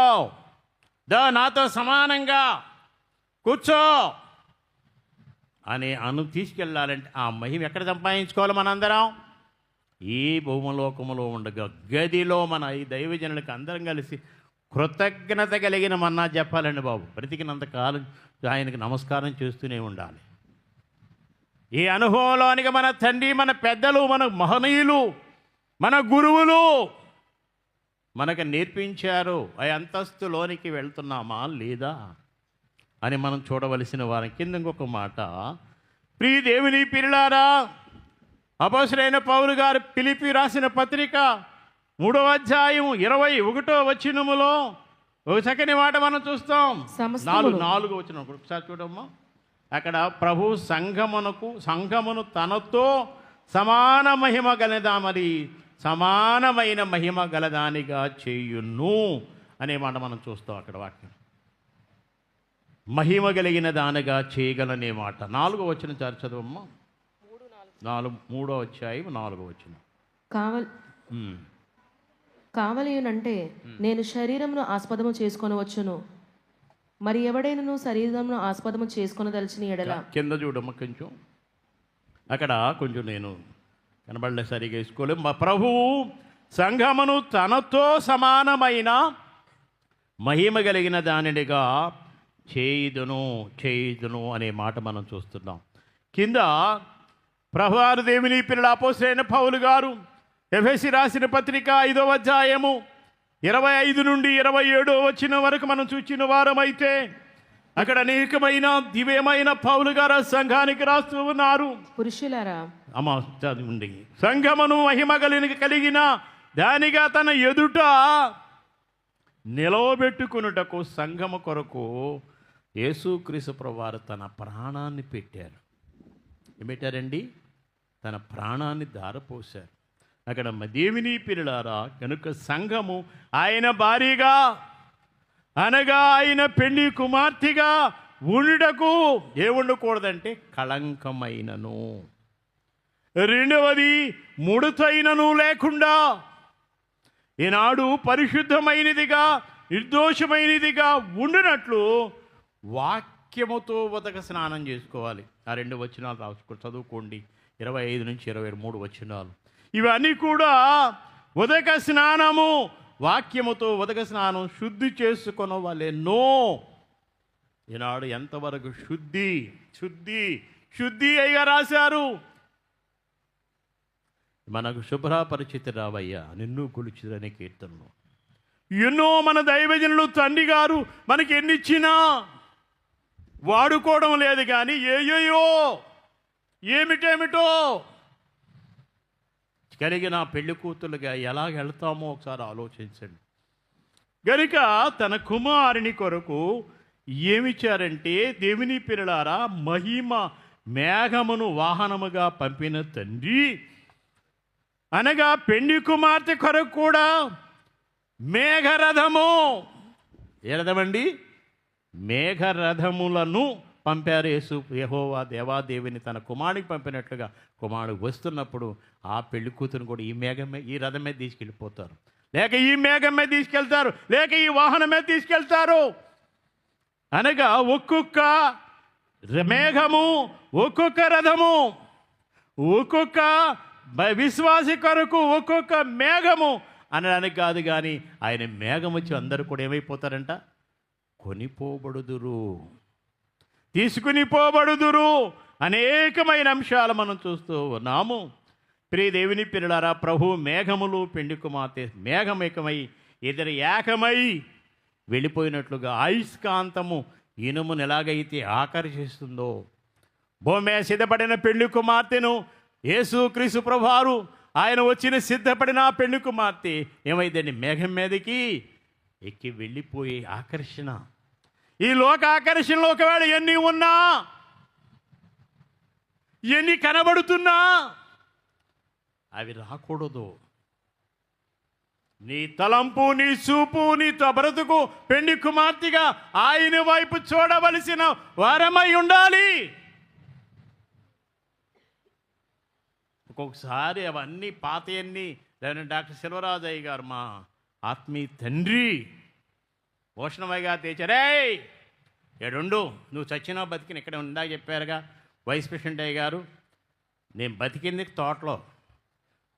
నాతో సమానంగా కూర్చో అని తీసుకెళ్ళాలంటే ఆ మహిమ ఎక్కడ సంపాదించుకోవాలి? మనందరం ఈ భూమలోకములో ఉండగా గదిలో మన ఈ దైవజనులకు అందరం కలిసి కృతజ్ఞత కలిగిన మన్నా చెప్పాలండి బాబు. బ్రతికినంత కాలం ఆయనకి నమస్కారం చేస్తూనే ఉండాలి. ఈ అనుభవంలోనికి మన తండ్రి, మన పెద్దలు, మన మహనీయులు, మన గురువులు మనకు నేర్పించారు. ఆ అంతస్తులోనికి వెళ్తున్నామా లేదా అని మనం చూడవలసిన వారం. కింద ఇంకొక మాట, ప్రియ దేవుని పిల్లారా, అపోస్తలుడైన పౌలు గారు ఫిలిప్పీ రాసిన పత్రిక 3వ అధ్యాయం 21వ వచనములో ఒక చక్కని మాట మనం చూస్తాం. 4వ వచనం ఒకసారి చూడమ్మా. అక్కడ ప్రభు సంఘమును తనతో సమాన మహిమ గలదా, మరి సమానమైన మహిమ గలదానిగా చేయును అనే మాట మనం చూస్తాం. అక్కడ వాక్యం మహిమ కలిగిన దానిగా చేయగలనే మాట. 4వ వచనం చదవమ్మా. 3వ అధ్యాయం 4వ వచనం. కావలియునంటే నేను శరీరమును ఆస్పదము చేసుకొనవచ్చును, మరి ఎవడైనను శరీరమును ఆస్పదము చేసుకొనదలిచిన ఎడల. కింద చూడమ్మ కొంచెం, అక్కడ కొంచెం నేను కనబడలే, సరిగా వేసుకోలేము. మా ప్రభువు సంఘమును తనతో సమానమైన మహిమ కలిగిన దానినిగా చేయుదును అనే మాట మనం చూస్తున్నాం. కింద ప్రభువారు దేవుని పిల్లల అపోస్తలుడైన పౌలు గారు ఎఫెసీ రాసిన పత్రిక 5వ అధ్యాయము 25 నుండి 27 వచ్చిన వరకు మనం చూచిన వారమైతే అక్కడ అనేకమైన దివ్యమైన పౌలు గారు సంఘానికి రాస్తూ ఉన్నారు. పురుషులారా, అమ్మా చదవండి. సంఘమును మహిమ కలిగిన దానిగా తన ఎదుట నిలవబెట్టుకున్నటకు సంఘము కొరకు యేసుక్రీస్తు ప్రభువారు తన ప్రాణాన్ని పెట్టారు. ఏం పెట్టారండి? తన ప్రాణాన్ని ధారపోశారు. అక్కడ దేవుని పిల్లలారా, కనుక సంఘము ఆయన భార్యగా అనగా ఆయన పెండి కుమార్తెగా ఉండుటకు ఏ ఉండకూడదంటే కళంకమైనను, రెండవది ముడతైనను లేకుండా ఈనాడు పరిశుద్ధమైనదిగా నిర్దోషమైనదిగా ఉండినట్లు వాక్యముతో ఉదక స్నానం చేసుకోవాలి. ఆ 2 వచనాలు చదువుకోండి. 25 నుంచి 23 వచనాలు. ఇవన్నీ కూడా ఉదక స్నానము, వాక్యముతో ఉదక స్నానం శుద్ధి చేసుకున్న వాళ్ళెన్నో. ఈనాడు ఎంతవరకు శుద్ధి శుద్ధి శుద్ధి అయ్యా రాశారు. మనకు శుభ్రపరిచితి రావయ్యా నిన్ను కొలిచిదనే కీర్తనలు ఎన్నో మన దైవజనులు తండ్రి గారు మనకి ఎన్నిచ్చినా వాడుకోవడం లేదు. కానీ ఏయోయో ఏమిటేమిటో కలిగిన పెళ్లి కూతురుగా ఎలా వెళ్తామో ఒకసారి ఆలోచించండి. గనుక తన కుమారుని కొరకు ఏమిచ్చారంటే, దేవుని పిల్లలారా, మహిమ మేఘమును వాహనముగా పంపిన తండ్రి అనగా పెళ్లి కుమార్తె కొరకు కూడా మేఘరథము. ఏ రథమండి? మేఘరథములను పంపారు. యేసు యెహోవా దేవాదేవిని తన కుమారుడికి పంపినట్లుగా కుమారుడు వస్తున్నప్పుడు ఆ పెళ్లి కూతురు కూడా ఈ రథం మీద తీసుకెళ్ళిపోతారు, లేక ఈ మేఘం మీద తీసుకెళ్తారు, లేక ఈ వాహనం మీద తీసుకెళ్తారు. అనగా ఒక్కొక్క మేఘము, ఒక్కొక్క రథము, ఒక్కొక్క విశ్వాసి కొరకు ఒక్కొక్క మేఘము అనడానికి కాదు. కానీ ఆయన మేఘం వచ్చి అందరూ కూడా ఏమైపోతారంట? కొనిపోబడుదురు, తీసుకుని పోబడుదురు. అనేకమైన అంశాలు మనం చూస్తూ ఉన్నాము. ప్రియ దేవుని పిల్లలారా, ప్రభు మేఘములు పెండి కుమార్తె మేఘమేకమై ఇద్దరు ఏకమై వెళ్ళిపోయినట్లుగా అయస్కాంతము ఇనుమును ఎలాగైతే ఆకర్షిస్తుందో భూమి సిద్ధపడిన పెళ్లి కుమార్తెను యేసుక్రీస్తు ప్రభువారు ఆయన వచ్చిన సిద్ధపడిన ఆ పెళ్లి కుమార్తె ఏమైందండి? మేఘం మీదకి ఎక్కి వెళ్ళిపోయే ఆకర్షణ. ఈ లోక ఆకర్షణలో ఒకవేళ ఎన్ని ఉన్నా, ఎన్ని కనబడుతున్నా అవి రాకూడదు. నీ తలంపు, నీ చూపు, నీ బ్రతుకు పెళ్లి కుమార్తెగా ఆయన వైపు చూడవలసిన వారమై ఉండాలి. ఒక్కొక్కసారి అవన్నీ పాతయన్నీ డాక్టర్ సెల్వరాజయ్య గారు, మా ఆత్మీయ తండ్రి భూషణమయ్య గారు తెచ్చారే, ఏడుండు, నువ్వు చచ్చినా బతికిన ఇక్కడ ఉందా చెప్పారుగా వైస్ ప్రెసిడెంట్ అయ్య గారు. నేను బతికింది తోటలో,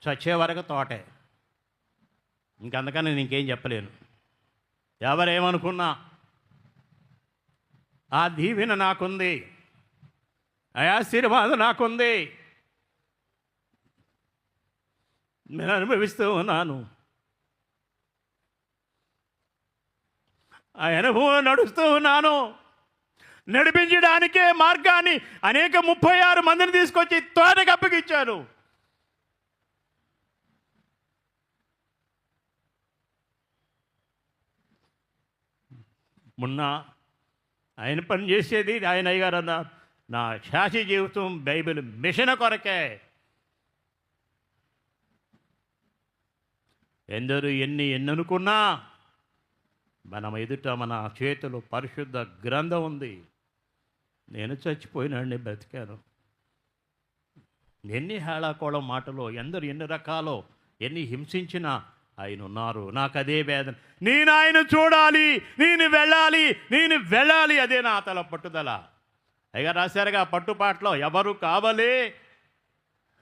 చచ్చే వరకు తోటే, ఇంకంతకన్నా నేను ఇంకేం చెప్పలేను. ఎవరేమనుకున్నా ఆ దీవెన నాకుంది, ఆ ఆశీర్వాదం నాకుంది, నేను అనుభవిస్తూ ఉన్నాను. ఆ అనుభవం నడుస్తూ ఉన్నాను. నడిపించడానికే మార్గాన్ని అనేక 36 మందిని తీసుకొచ్చి తోటకి అప్పగించాను. మొన్న ఆయన పని చేసేది ఆయన అయ్యగారు అన్న నా శాసి జీవితం బైబిల్ మిషన్ కొరకే. ఎందరూ ఎన్ని అనుకున్నా మనం ఎదుట మన చేతిలో పరిశుద్ధ గ్రంథం ఉంది. నేను చచ్చిపోయినాడిని, బ్రతికాను. ఎన్ని హేళాకోళం మాటలో, ఎందరు ఎన్ని రకాలో, ఎన్ని హింసించినా ఆయన ఉన్నారు. నాకు అదే వేదన. నేను ఆయన చూడాలి, నేను వెళ్ళాలి, అదే నా తల పట్టుదల. అయ్యా రాశారుగా పట్టుపాట్లో, ఎవరు కావాలి,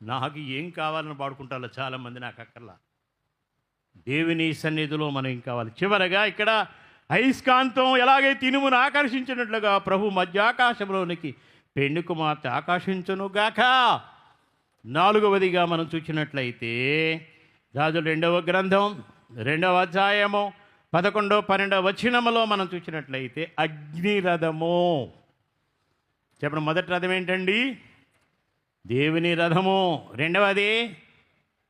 నాకు ఏం కావాలని పాడుకుంటారో చాలామంది. నాకు అక్కర్లా, దేవుని సన్నిధిలో మనం ఏం కావాలి. చివరగా ఇక్కడ అయస్కాంతం ఎలాగైతే ఇనుమును ఆకర్షించినట్లుగా ప్రభు మధ్యాకాశంలోనికి పెండి కుమార్తె ఆకర్షించునుగాక. 4వదిగా మనం చూసినట్లయితే రాజుల 2వ గ్రంథం 2వ అధ్యాయము 11, 12 వచనములో మనం చూసినట్లయితే అగ్నిరథము. చెప్పండి, మొదటి రథం ఏంటండి? దేవుని రథము. 2వది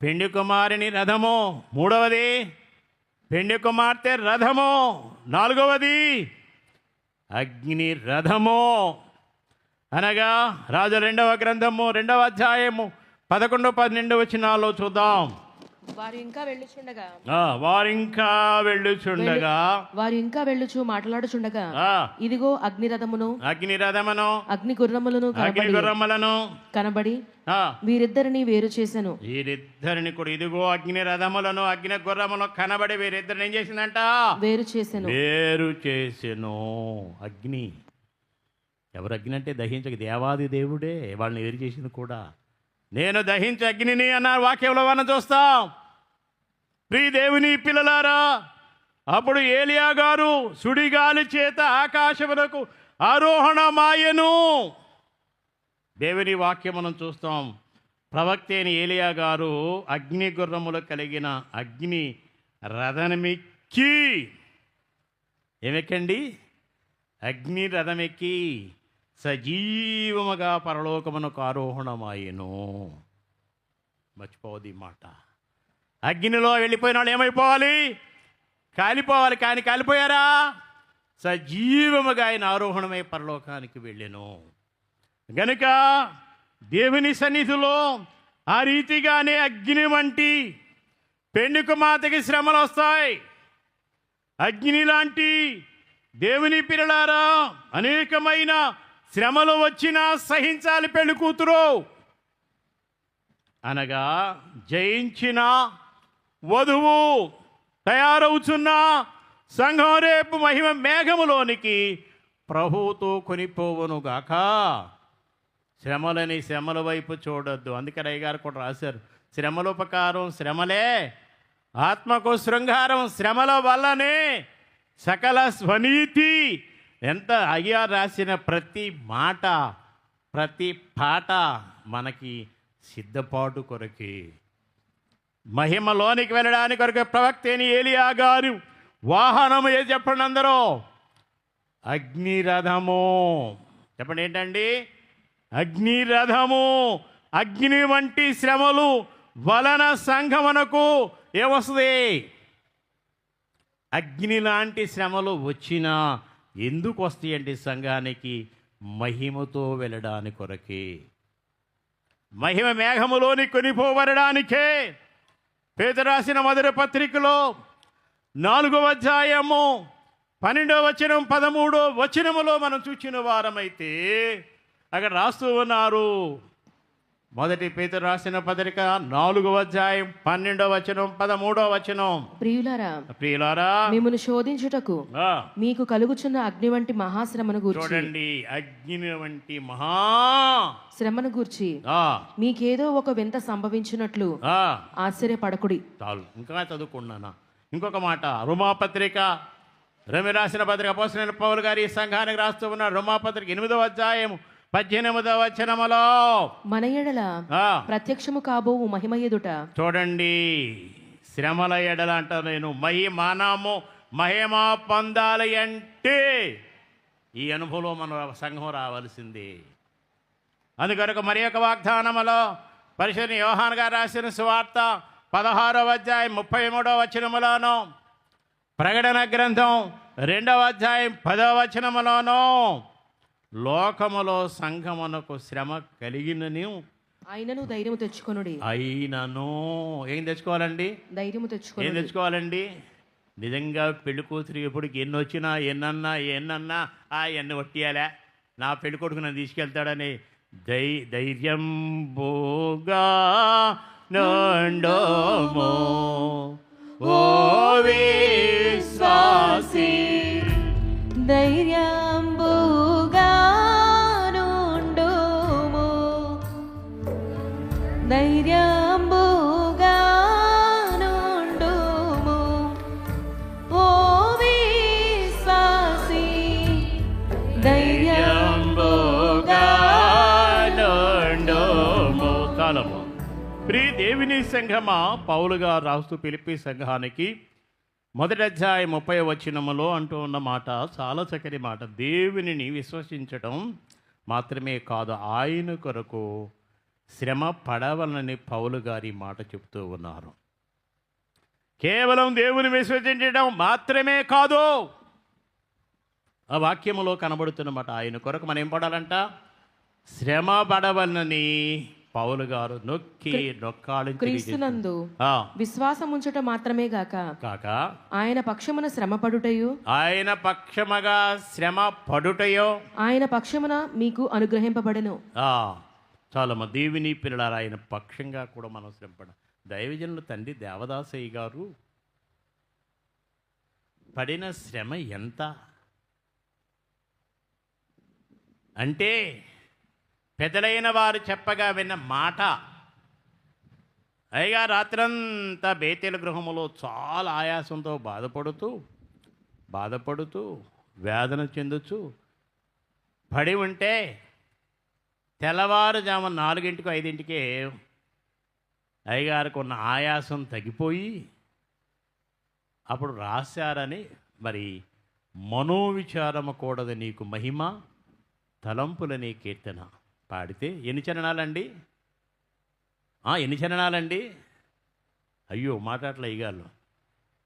పెండి కుమారుని రథము. 3వది పెండి కుమార్తె రథము. 4వది అగ్ని రథము. అనగా రాజు 2వ గ్రంథము 2వ అధ్యాయము 11, 12 వచనాల్లో చూద్దాం. వారు ఇంకా వెళ్ళుచుండగా వారు ఇంకా వెళ్ళుచు మాట్లాడుచుండగా ఇదిగో అగ్నిరథమును అగ్ని గుర్రములను కనబడి వీరిద్దరిని వేరు చేసెను. వీరిద్దరిని కూడా ఇదిగో అగ్ని రథములను అగ్ని గుర్రములను కనబడి వీరిద్దరిని ఏం చేసిందంట? వేరు చేసెను. అగ్ని ఎవరు? అగ్ని అంటే దహించక దేవాది దేవుడే వాళ్ళని వేరు చేసింది కూడా. నేను దహించే అగ్నిని అన్న వాక్యంలో మనం చూస్తాం. ప్రియ దేవుని పిల్లలారా, అప్పుడు ఏలియా గారు సుడిగాలి చేత ఆకాశమునకు ఆరోహణమాయెను. దేవుని వాక్యం మనం చూస్తాం. ప్రవక్త అయిన ఏలియా గారు అగ్ని గుర్రములు కలిగిన అగ్ని రథమెక్కి, ఏమెక్కండి? అగ్ని రథమెక్కి సజీవముగా పరలోకమునకు ఆరోహణమాయెను. మర్చిపోవద్దు ఈ మాట. అగ్నిలో వెళ్ళిపోయిన వాళ్ళు ఏమైపోవాలి? కాలిపోవాలి. కానీ కాలిపోయారా? సజీవముగా ఆయన ఆరోహణమై పరలోకానికి వెళ్ళెను. గనుక దేవుని సన్నిధిలో ఆ రీతిగానే అగ్ని వంటి పెండ్లి కుమార్తెకి శ్రమలు వస్తాయి. అగ్ని లాంటి దేవుని పిల్లలారా, అనేకమైన శ్రమలు వచ్చినా సహించాలి పెళ్లి కూతురు. అనగా జయించిన వధువు తయారవుతున్న సంఘం రేపు మహిమ మేఘములోనికి ప్రభువుతో కొనిపోవునుగాక. శ్రమలని శ్రమల వైపు చూడొద్దు. అందుకని అయ్యగారు కూడా రాశారు, శ్రమలోపకారం శ్రమలే, ఆత్మకు శృంగారం శ్రమల వల్లనే సకల స్వనీతి. ఎంత అయ్యా రాసిన ప్రతి మాట, ప్రతి పాట మనకి సిద్ధపాటు కొరకే, మహిమలోనికి వెళ్ళడానికి కొరకు. ప్రవక్త అయిన ఏలియా గారు వాహనము ఏది చెప్పండి అందరూ? అగ్నిరథము. చెప్పండి ఏంటండి? అగ్నిరథము. అగ్ని వంటి శ్రమలు వలన సంఘమునకు ఏమొస్తుంది? అగ్ని లాంటి శ్రమలు వచ్చినా ఎందుకు వస్తాయండి సంఘానికి? మహిమతో వెళ్ళడానికి కొరకే, మహిమ మేఘములోని కొనిపోబడడానికే. పేతురు రాసిన మొదటి పత్రికలో 4వ అధ్యాయము 12వ వచనం 13వ వచనములో మనం చూచిన వారమైతే అక్కడ రాస్తూ ఉన్నారు. మొదటి పేతురు రాసిన పత్రిక 4వ అధ్యాయం 12వ వచనం 13వ వచనం. ప్రియులారా, మిమ్మును శోధించుటకు మీకు కలుగుచున్న అగ్ని వంటి మహాశ్రమను గూర్చి, చూడండి, అగ్ని వంటి మహా శ్రమను గూర్చి మీకేదో ఒక వింత సంభవించినట్లు ఆశ్చర్యపడకుడి. చాలు, ఇంకా చదువుకున్నానా? ఇంకొక మాట, రోమాపత్రిక, రోమి రాసిన పత్రిక అపోస్తలుడైన పౌలు గారు ఈ సంఘానికి రాస్తూ ఉన్నారు. రోమాపత్రిక 8వ అధ్యాయం 18వ వచనములో, మన ఎడల ప్రత్యక్షము కాబోవు మహిమ ఎదుట. చూడండి, శ్రమల ఎడల అంటారు. నేను మనము మహిమ పొందాలి అంటే ఈ అనుభవంలో మన సంఘం రావాల్సిందే. అందుకొరకు మరి ఒక వాగ్దానములో పరిశుద్ధ యోహాను గారు రాసిన సువార్త 16వ అధ్యాయం 33వ వచనములోను, ప్రకటన గ్రంథం 2వ అధ్యాయం 10వ వచనములోను, లోకములో సంఘమునకు శ్రమ కలిగినను అయినను ధైర్యము తెచ్చుకొనుడి. అయినను ఏం తెచ్చుకోవాలండి? ధైర్యము తెచ్చుకో. ఏం తెచ్చుకోవాలండి? నిజంగా పెళ్లి కూతురు ఎప్పటికి ఎన్ని వచ్చినా ఎన్నన్నా ఎన్ని కొట్టియాలే, నా పెళ్లి కొడుకు నన్ను తీసుకెళ్తాడని ధైర్యం బోగా నుండోము ఓ విశ్వాసి, ధైర్యంబుగా నుండుము, ధైర్యంబుగా నుండుము ఓ విశ్వాసి, ధైర్యంబుగా నుండుము. చాలము. ప్రియ దేవుని సంఘమా, పౌలుగా రాస్తూ ఫిలిప్పీ సంఘానికి 1వ అధ్యాయం 30వ వచనములో అంటూ ఉన్న మాట చాలా చక్కని మాట. దేవునిని విశ్వసించడం మాత్రమే కాదు, ఆయన కొరకు శ్రమ పడవలనని పౌలు గారి మాట చెప్తూ ఉన్నారు. కేవలం దేవుని విశ్వసించడం మాత్రమే కాదు, ఆ వాక్యములో కనబడుతున్నమాట. ఆయన కొరకు మనం ఏం పడాలంట? శ్రమ పడవలనని పౌలు గారు నొక్కాలి. క్రీస్తునందు విశ్వాసం ఉంచుట మాత్రమే కాక ఆయన పక్షమున శ్రమ పడుటయు, ఆయన పక్షముగా శ్రమ పడుటయో ఆయన పక్షమున మీకు అనుగ్రహింపబడెను. చాలా మా దేవుని పిల్లలారా, ఆయన పక్షంగా కూడా మనం శ్రమపడ. దైవజనులు తండ్రి దేవదాసయ్య గారు పడిన శ్రమ ఎంత అంటే, పెద్దలైన వారు చెప్పగా విన్న మాట అయ్యగా రాత్రంతా బేతేల గృహములో చాలా ఆయాసంతో బాధపడుతూ వేదన చెందుచు పడి ఉంటే తెల్లవారుజాము 4కి 5కే అయ్యగారికి ఉన్న ఆయాసం తగ్గిపోయి అప్పుడు రాశారని మరి మనోవిచారము కూడదు నీకు మహిమ తలంపులని కీర్తన పాడితే ఎన్ని చరణాలండి? ఎన్ని చరణాలండి? అయ్యో మాట్లాడలే అయ్యగారు.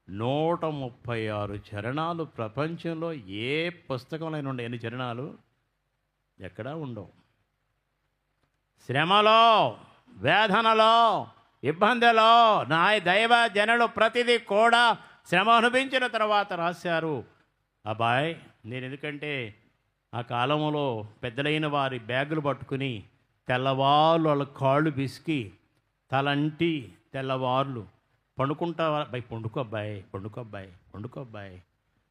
136 చరణాలు. ప్రపంచంలో ఏ పుస్తకంలో ఉండే ఎన్ని చరణాలు ఎక్కడా ఉండవు. శ్రమలో, వేదనలో, ఇబ్బందిలో నా దైవ జనులు ప్రతిదీ కూడా శ్రమ అనుభవించిన తర్వాత రాశారు. అబ్బాయ్, నేను ఎందుకంటే ఆ కాలంలో పెద్దలైన వారి బ్యాగులు పట్టుకుని తెల్లవాళ్ళు వాళ్ళ కాళ్ళు బిసికి తలంటి తెల్లవార్లు పండుకుంటావా అబ్బాయి? పండుకో అబ్బాయి.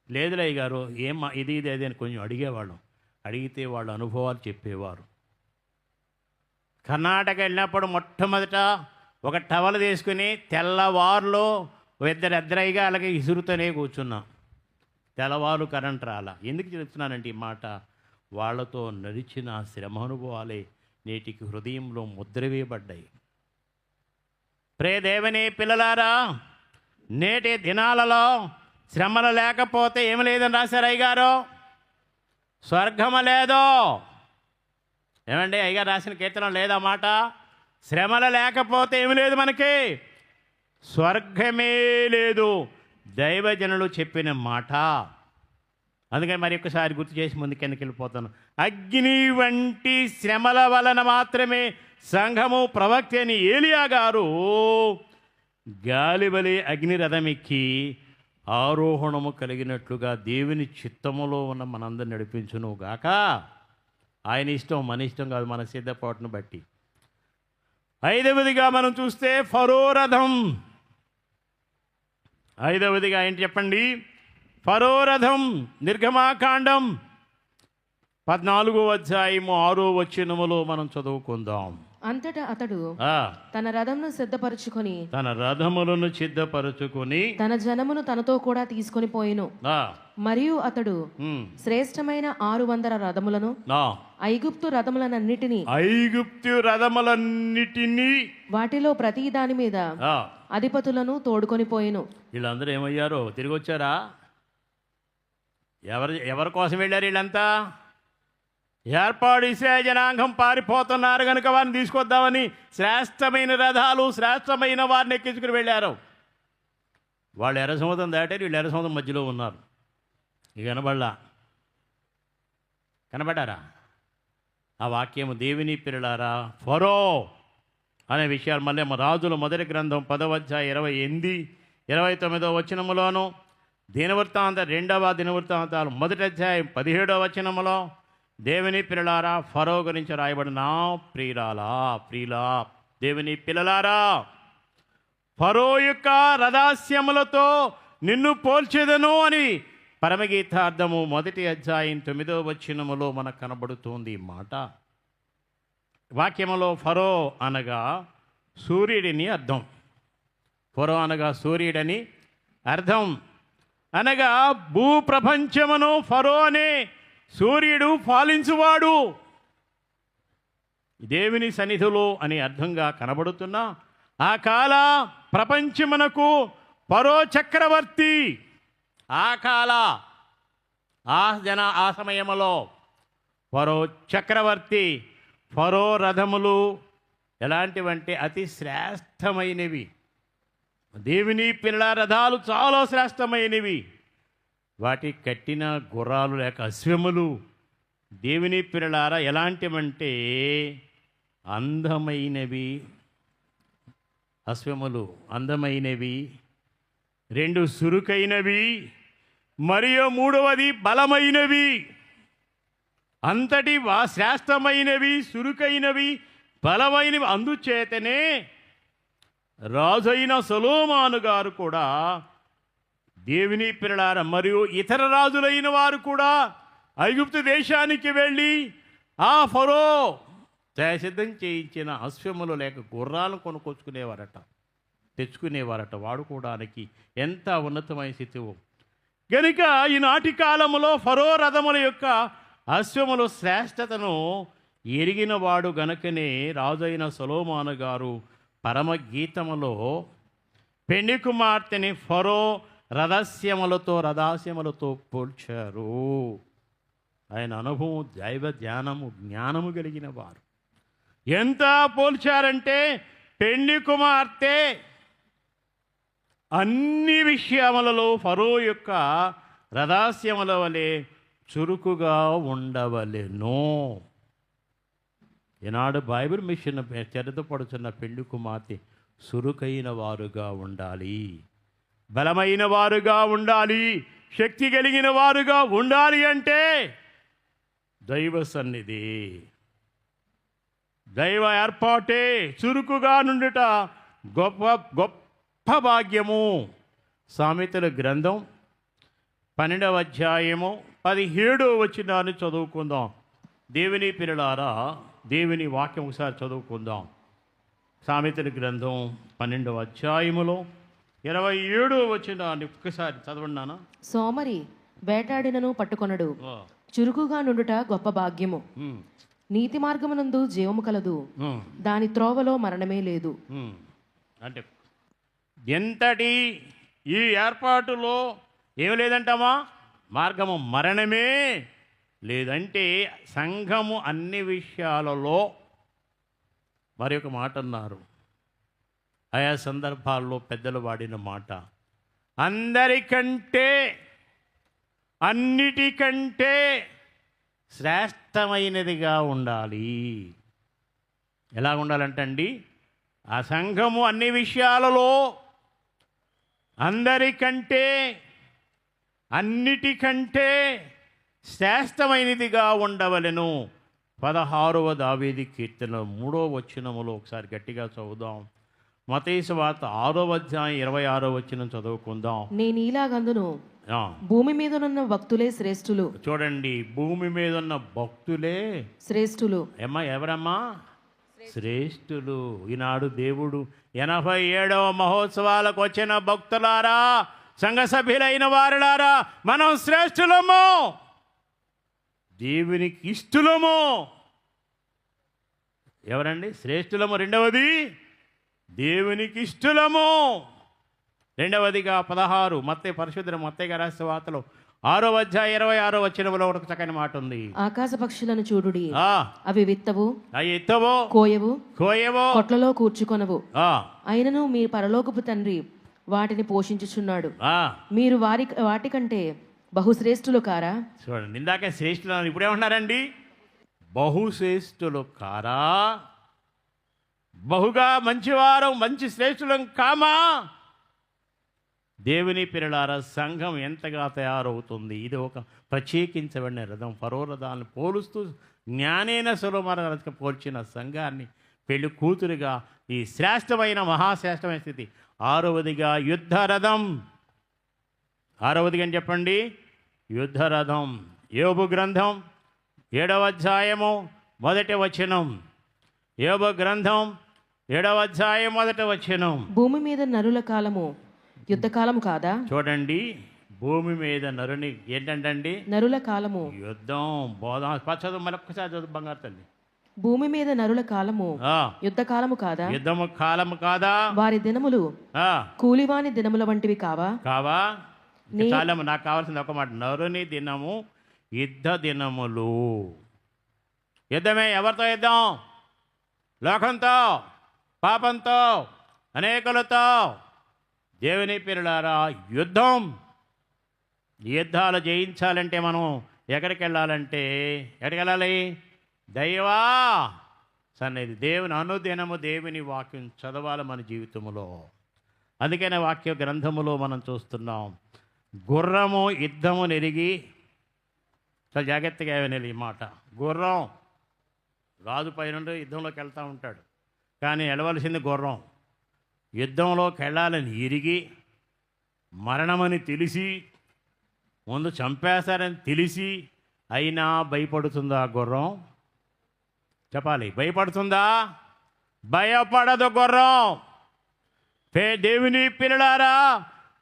లేదులే గారు, ఏం ఇది అని కొంచెం అడిగేవాళ్ళం. అడిగితే వాళ్ళ అనుభవాలు చెప్పేవారు. కర్ణాటక వెళ్ళినప్పుడు మొట్టమొదట ఒక టవల్ తీసుకుని తెల్లవారులో ఇద్దరైగా అలాగే ఇసురుతూనే కూర్చున్నాం. తెల్లవారు కరెంట్ రాలా. ఎందుకు చెప్తున్నానంటే ఈ మాట, వాళ్ళతో నడిచిన శ్రమ అనుభవాలే నేటికి హృదయంలో ముద్రవేయబడ్డాయి. ప్రియదేవుని పిల్లలారా, నేటి దినాలలో శ్రమలు లేకపోతే ఏమి లేదని రాశారు అయ్యగారు. స్వర్గము లేదో. ఏమండి అయ్యగారు రాసిన కీర్తన లేదా మాట? శ్రమలు లేకపోతే ఏమి లేదు మనకి, స్వర్గమే లేదు. దైవజనులు చెప్పిన మాట. అందుకని మరి ఒక్కసారి గుర్తు చేసి ముందుకెందుకు వెళ్ళిపోతాను. అగ్ని వంటి శ్రమల వలన మాత్రమే సంఘము ప్రవక్త అని ఏలియా గారు గాలిబలి అగ్ని రథమెక్కి ఆరోహణము కలిగినట్లుగా దేవుని చిత్తములో ఉన్న మనందరిని నడిపించును గాక. ఆయన ఇష్టం, మన ఇష్టం కాదు, మన సిద్ధపాటును బట్టి. 5వదిగా మనం చూస్తే ఫరో రథం. 5వదిగా ఏంటి చెప్పండి? ఫరో రథం. నిర్గమాకాండం 14వ అధ్యాయము 6వ వచనములో మనం చదువుకుందాం. అంతటా అతడు తన రథములను సిద్ధపరచుకొని తన జనమును తనతో కూడా తీసుకొని పోయెను. మరియు అతడు శ్రేష్టమైన 600 రథములను ఐగుప్తు రథములన్నిటినీ వాటిలో ప్రతి దాని మీద అధిపతులను తోడుకొని పోయెను. వీళ్ళందరూ ఏమయ్యారో తిరిగి వచ్చారా? ఎవరి కోసం వెళ్ళారు వీళ్ళంతా? ఏర్పాటు ఇశ్రాయేలు జనాంగం పారిపోతున్నారు కనుక వారిని తీసుకొద్దామని శ్రేష్టమైన రథాలు, శ్రేష్టమైన వారిని ఎక్కించుకుని వెళ్ళారు. వాళ్ళు ఎర్ర సముద్రం దాటారు, వీళ్ళు ఎర్ర సముద్రం మధ్యలో ఉన్నారు. ఇక కనబడ్డారా? ఆ వాక్యము దేవుని పిల్లలారా, ఫరో అనే విషయాలు మళ్ళీ రాజుల మొదటి గ్రంథం 10వ అధ్యాయం 28, 29వ వచనములోను, రెండవ దినవృత్తాంతాలు 1వ అధ్యాయం 17వ వచనములో దేవుని పిల్లలారా ఫరో గురించి రాయబడిన ప్రియులా దేవుని పిల్లలారా, ఫరో యొక్క రహస్యములతో నిన్ను పోల్చేదను అని పరమగీతార్థము 1వ అధ్యాయం 9వ వచనములో మనకు కనబడుతుంది మాట. వాక్యములో ఫరో అనగా సూర్యుడిని అర్థం. ఫరో అనగా సూర్యుడని అర్థం. అనగా భూప్రపంచమును ఫరో అనే సూర్యుడు పాలించువాడు. దేవుని సన్నిధిలో అని అర్థంగా కనబడుతున్న ఆ కాల ప్రపంచమునకు ఫరో చక్రవర్తి. ఆ సమయంలో ఫరో చక్రవర్తి. ఫరో రథములు ఎలాంటివంటే అతి శ్రేష్టమైనవి. దేవుని పిల్లల రథాలు చాలా శ్రేష్టమైనవి. వాటి కట్టిన గుర్రాలు లేక అశ్వములు దేవుని పిల్లలారా ఎలాంటివంటే అందమైనవి. అశ్వములు అందమైనవి, 2 సురుకైనవి, మరియు 3వది బలమైనవి. అంతటి శ్రేష్టమైనవి, సురుకైనవి, బలమైనవి. అందుచేతనే రాజైన సొలొమోను గారు కూడా, దేవుని పిల్లలారా మరియు ఇతర రాజులైన వారు కూడా ఐగుప్తు దేశానికి వెళ్ళి ఆ ఫరో సిద్ధం చేయించిన అశ్వములు లేక గుర్రాలను కొనుక్కొచ్చుకునేవారట. తెచ్చుకునేవారట వాడుకోవడానికి. ఎంత ఉన్నతమైన స్థితి. గనుక ఈనాటి కాలంలో ఫరో రథముల యొక్క అశ్వముల శ్రేష్టతను ఎరిగినవాడు గనుకనే రాజైన సొలొమోను గారు పరమగీతములో పెండి కుమార్తెని ఫరో రథాశ్యములతో పోల్చారు. ఆయన అనుభవం, దైవ ధ్యానము, జ్ఞానము కలిగిన వారు. ఎంత పోల్చారంటే పెండి కుమార్తె అన్ని విషయములలో ఫరో యొక్క రథాశ్యముల వలె చురుకుగా ఉండవలెను. ఈనాడు బైబిల్ మిషన్ చరితపడుతున్న పెండి కుమార్తె చురుకైన వారుగా ఉండాలి, బలమైన వారుగా ఉండాలి, శక్తి కలిగిన వారుగా ఉండాలి. అంటే దైవ సన్నిధి, దైవ ఏర్పాటే, చురుకుగా నుండుట గొప్ప గొప్ప భాగ్యము. సామెతల గ్రంథం 12వ అధ్యాయము 17వ వచనాన్ని చదువుకుందాం. దేవుని పిల్లలారా, దేవుని వాక్యం ఒకసారి చదువుకుందాం. సామెతల గ్రంథం 12వ అధ్యాయములో 27వ వచనాన్ని ఒక్కసారి చదవండినానా. సోమరి వేటాడినను పట్టుకొనడు, చురుకుగా నుండుట గొప్ప భాగ్యము. నీతి మార్గమునందు జీవము కలదు, దాని త్రోవలో మరణమే లేదు. అంటే ఎంతటి ఈ ఏర్పాటులో ఏమి లేదంటామా? మార్గము మరణమే లేదంటే సంఘము అన్ని విషయాలలో మరి ఒక మాట అన్నారు. ఆయా సందర్భాల్లో పెద్దలు వాడిన మాట, అందరికంటే అన్నిటికంటే శ్రేష్టమైనదిగా ఉండాలి. ఎలా ఉండాలంటే అండి, ఆ సంఘము అన్ని విషయాలలో అందరికంటే అన్నిటికంటే శ్రేష్టమైనదిగా ఉండవలెను. 16వ దావీదు కీర్తన 3వ వచనములో ఒకసారి గట్టిగా చదువుదాం. మత్తయి సువార్త 6వ అధ్యాయం 26వ వచనం చదువుకుందాం. నేను ఇలాగందును, భూమి మీదనున్న భక్తులే శ్రేష్ఠులు. చూడండి, భూమి మీద ఉన్న భక్తులే శ్రేష్ఠులు. ఎవరమ్మా? శ్రేష్ఠులు. ఈనాడు దేవుడు 87వ మహోత్సవాలకు వచ్చిన భక్తులారా, సంఘ సభ్యులైన వారులారా, మనం శ్రేష్ఠులము, దేవునికి ఇష్టలము. ఎవరండి శ్రేష్ఠులము? రెండవది దేవునికి ఇష్టలము. రెండవదిగా 16 పరిశుద్ధ మత్తయి గారి వార్తలో 6వ అధ్యాయం 26వ వచనంలో ఒక చక్కని మాట ఉంది. ఆకాశ పక్షులను చూడుడి, అవి విత్తవు, కోయవు, కొట్లలో కూర్చుకొనవు, అయినను మీ పరలోకపు తండ్రి వాటిని పోషించుచున్నాడు. మీరు వాటికంటే బహుశ్రేష్ఠులు కారా? చూడండి, ఇందాక శ్రేష్ఠులు ఇప్పుడేమంటున్నారండి? బహుశ్రేష్ఠులు కారా? బహుగా మంచివారం, మంచి శ్రేష్ఠులం కామా? దేవుని పిల్లలారా, సంఘం ఎంతగా తయారవుతుంది. ఇది ఒక ప్రత్యేకించబడిన రథం. ఫరో రథాన్ని పోలుస్తూ జ్ఞానైన సొలొమోను పోల్చిన సంఘాన్ని పెళ్లి కూతురుగా ఈ శ్రేష్టమైన మహాశ్రేష్టమైన స్థితి. 6వదిగా యుద్ధ రథం. 6వదిగా అని చెప్పండి, యుద్ధ రథం. యోబు గ్రంథం 7వ అధ్యాయము 1వ వచనం. యోబు గ్రంథం 7వ అధ్యాయం 1వ వచనం. భూమి మీద నరుల కాలము యుద్ధకాలం కాదా? చూడండి, భూమి మీద నరుని ఏంటంటండి? నరుల కాలము యుద్ధం. చదువు మరొకసారి చదువు బంగారు తల్లి. భూమి మీద నరుల కాలము యుద్ధకాలము కాదా? యుద్ధము కాలము కాదా? వారి దినములు కూలివాని దినముల వంటివి కావా? కాలము. నాకు కావాల్సింది ఒక మాట, నరుని దినము యుద్ధ దినములు. యుద్ధమే. ఎవరితో యుద్ధం? లోకంతో, పాపంతో, అనేకులతో. దేవుని పిల్లలారా, యుద్ధం. యుద్ధాలు జయించాలంటే మనం ఎక్కడికి వెళ్ళాలంటే ఎక్కడికి వెళ్ళాలి? దైవా సన్నిధి. దేవుని అనుదినము దేవుని వాక్యం చదవాలి మన జీవితంలో. అందుకనే వాక్య గ్రంథములో మనం చూస్తున్నాం, గుర్రము యుద్ధము నెరిగి, చాలా జాగ్రత్తగా వినాలి ఈ మాట. గుర్రం రాజు పైన యుద్ధంలోకి వెళ్తూ ఉంటాడు, కానీ వెళ్ళవలసింది గుర్రం. యుద్ధంలోకి వెళ్ళాలని ఎరిగి, మరణమని తెలిసి, ముందు చంపేస్తారని తెలిసి అయినా భయపడుతుందా గుర్రం? చెప్పాలి, భయపడుతుందా? భయపడదు గుర్రం. దేవుని పిల్లలారా,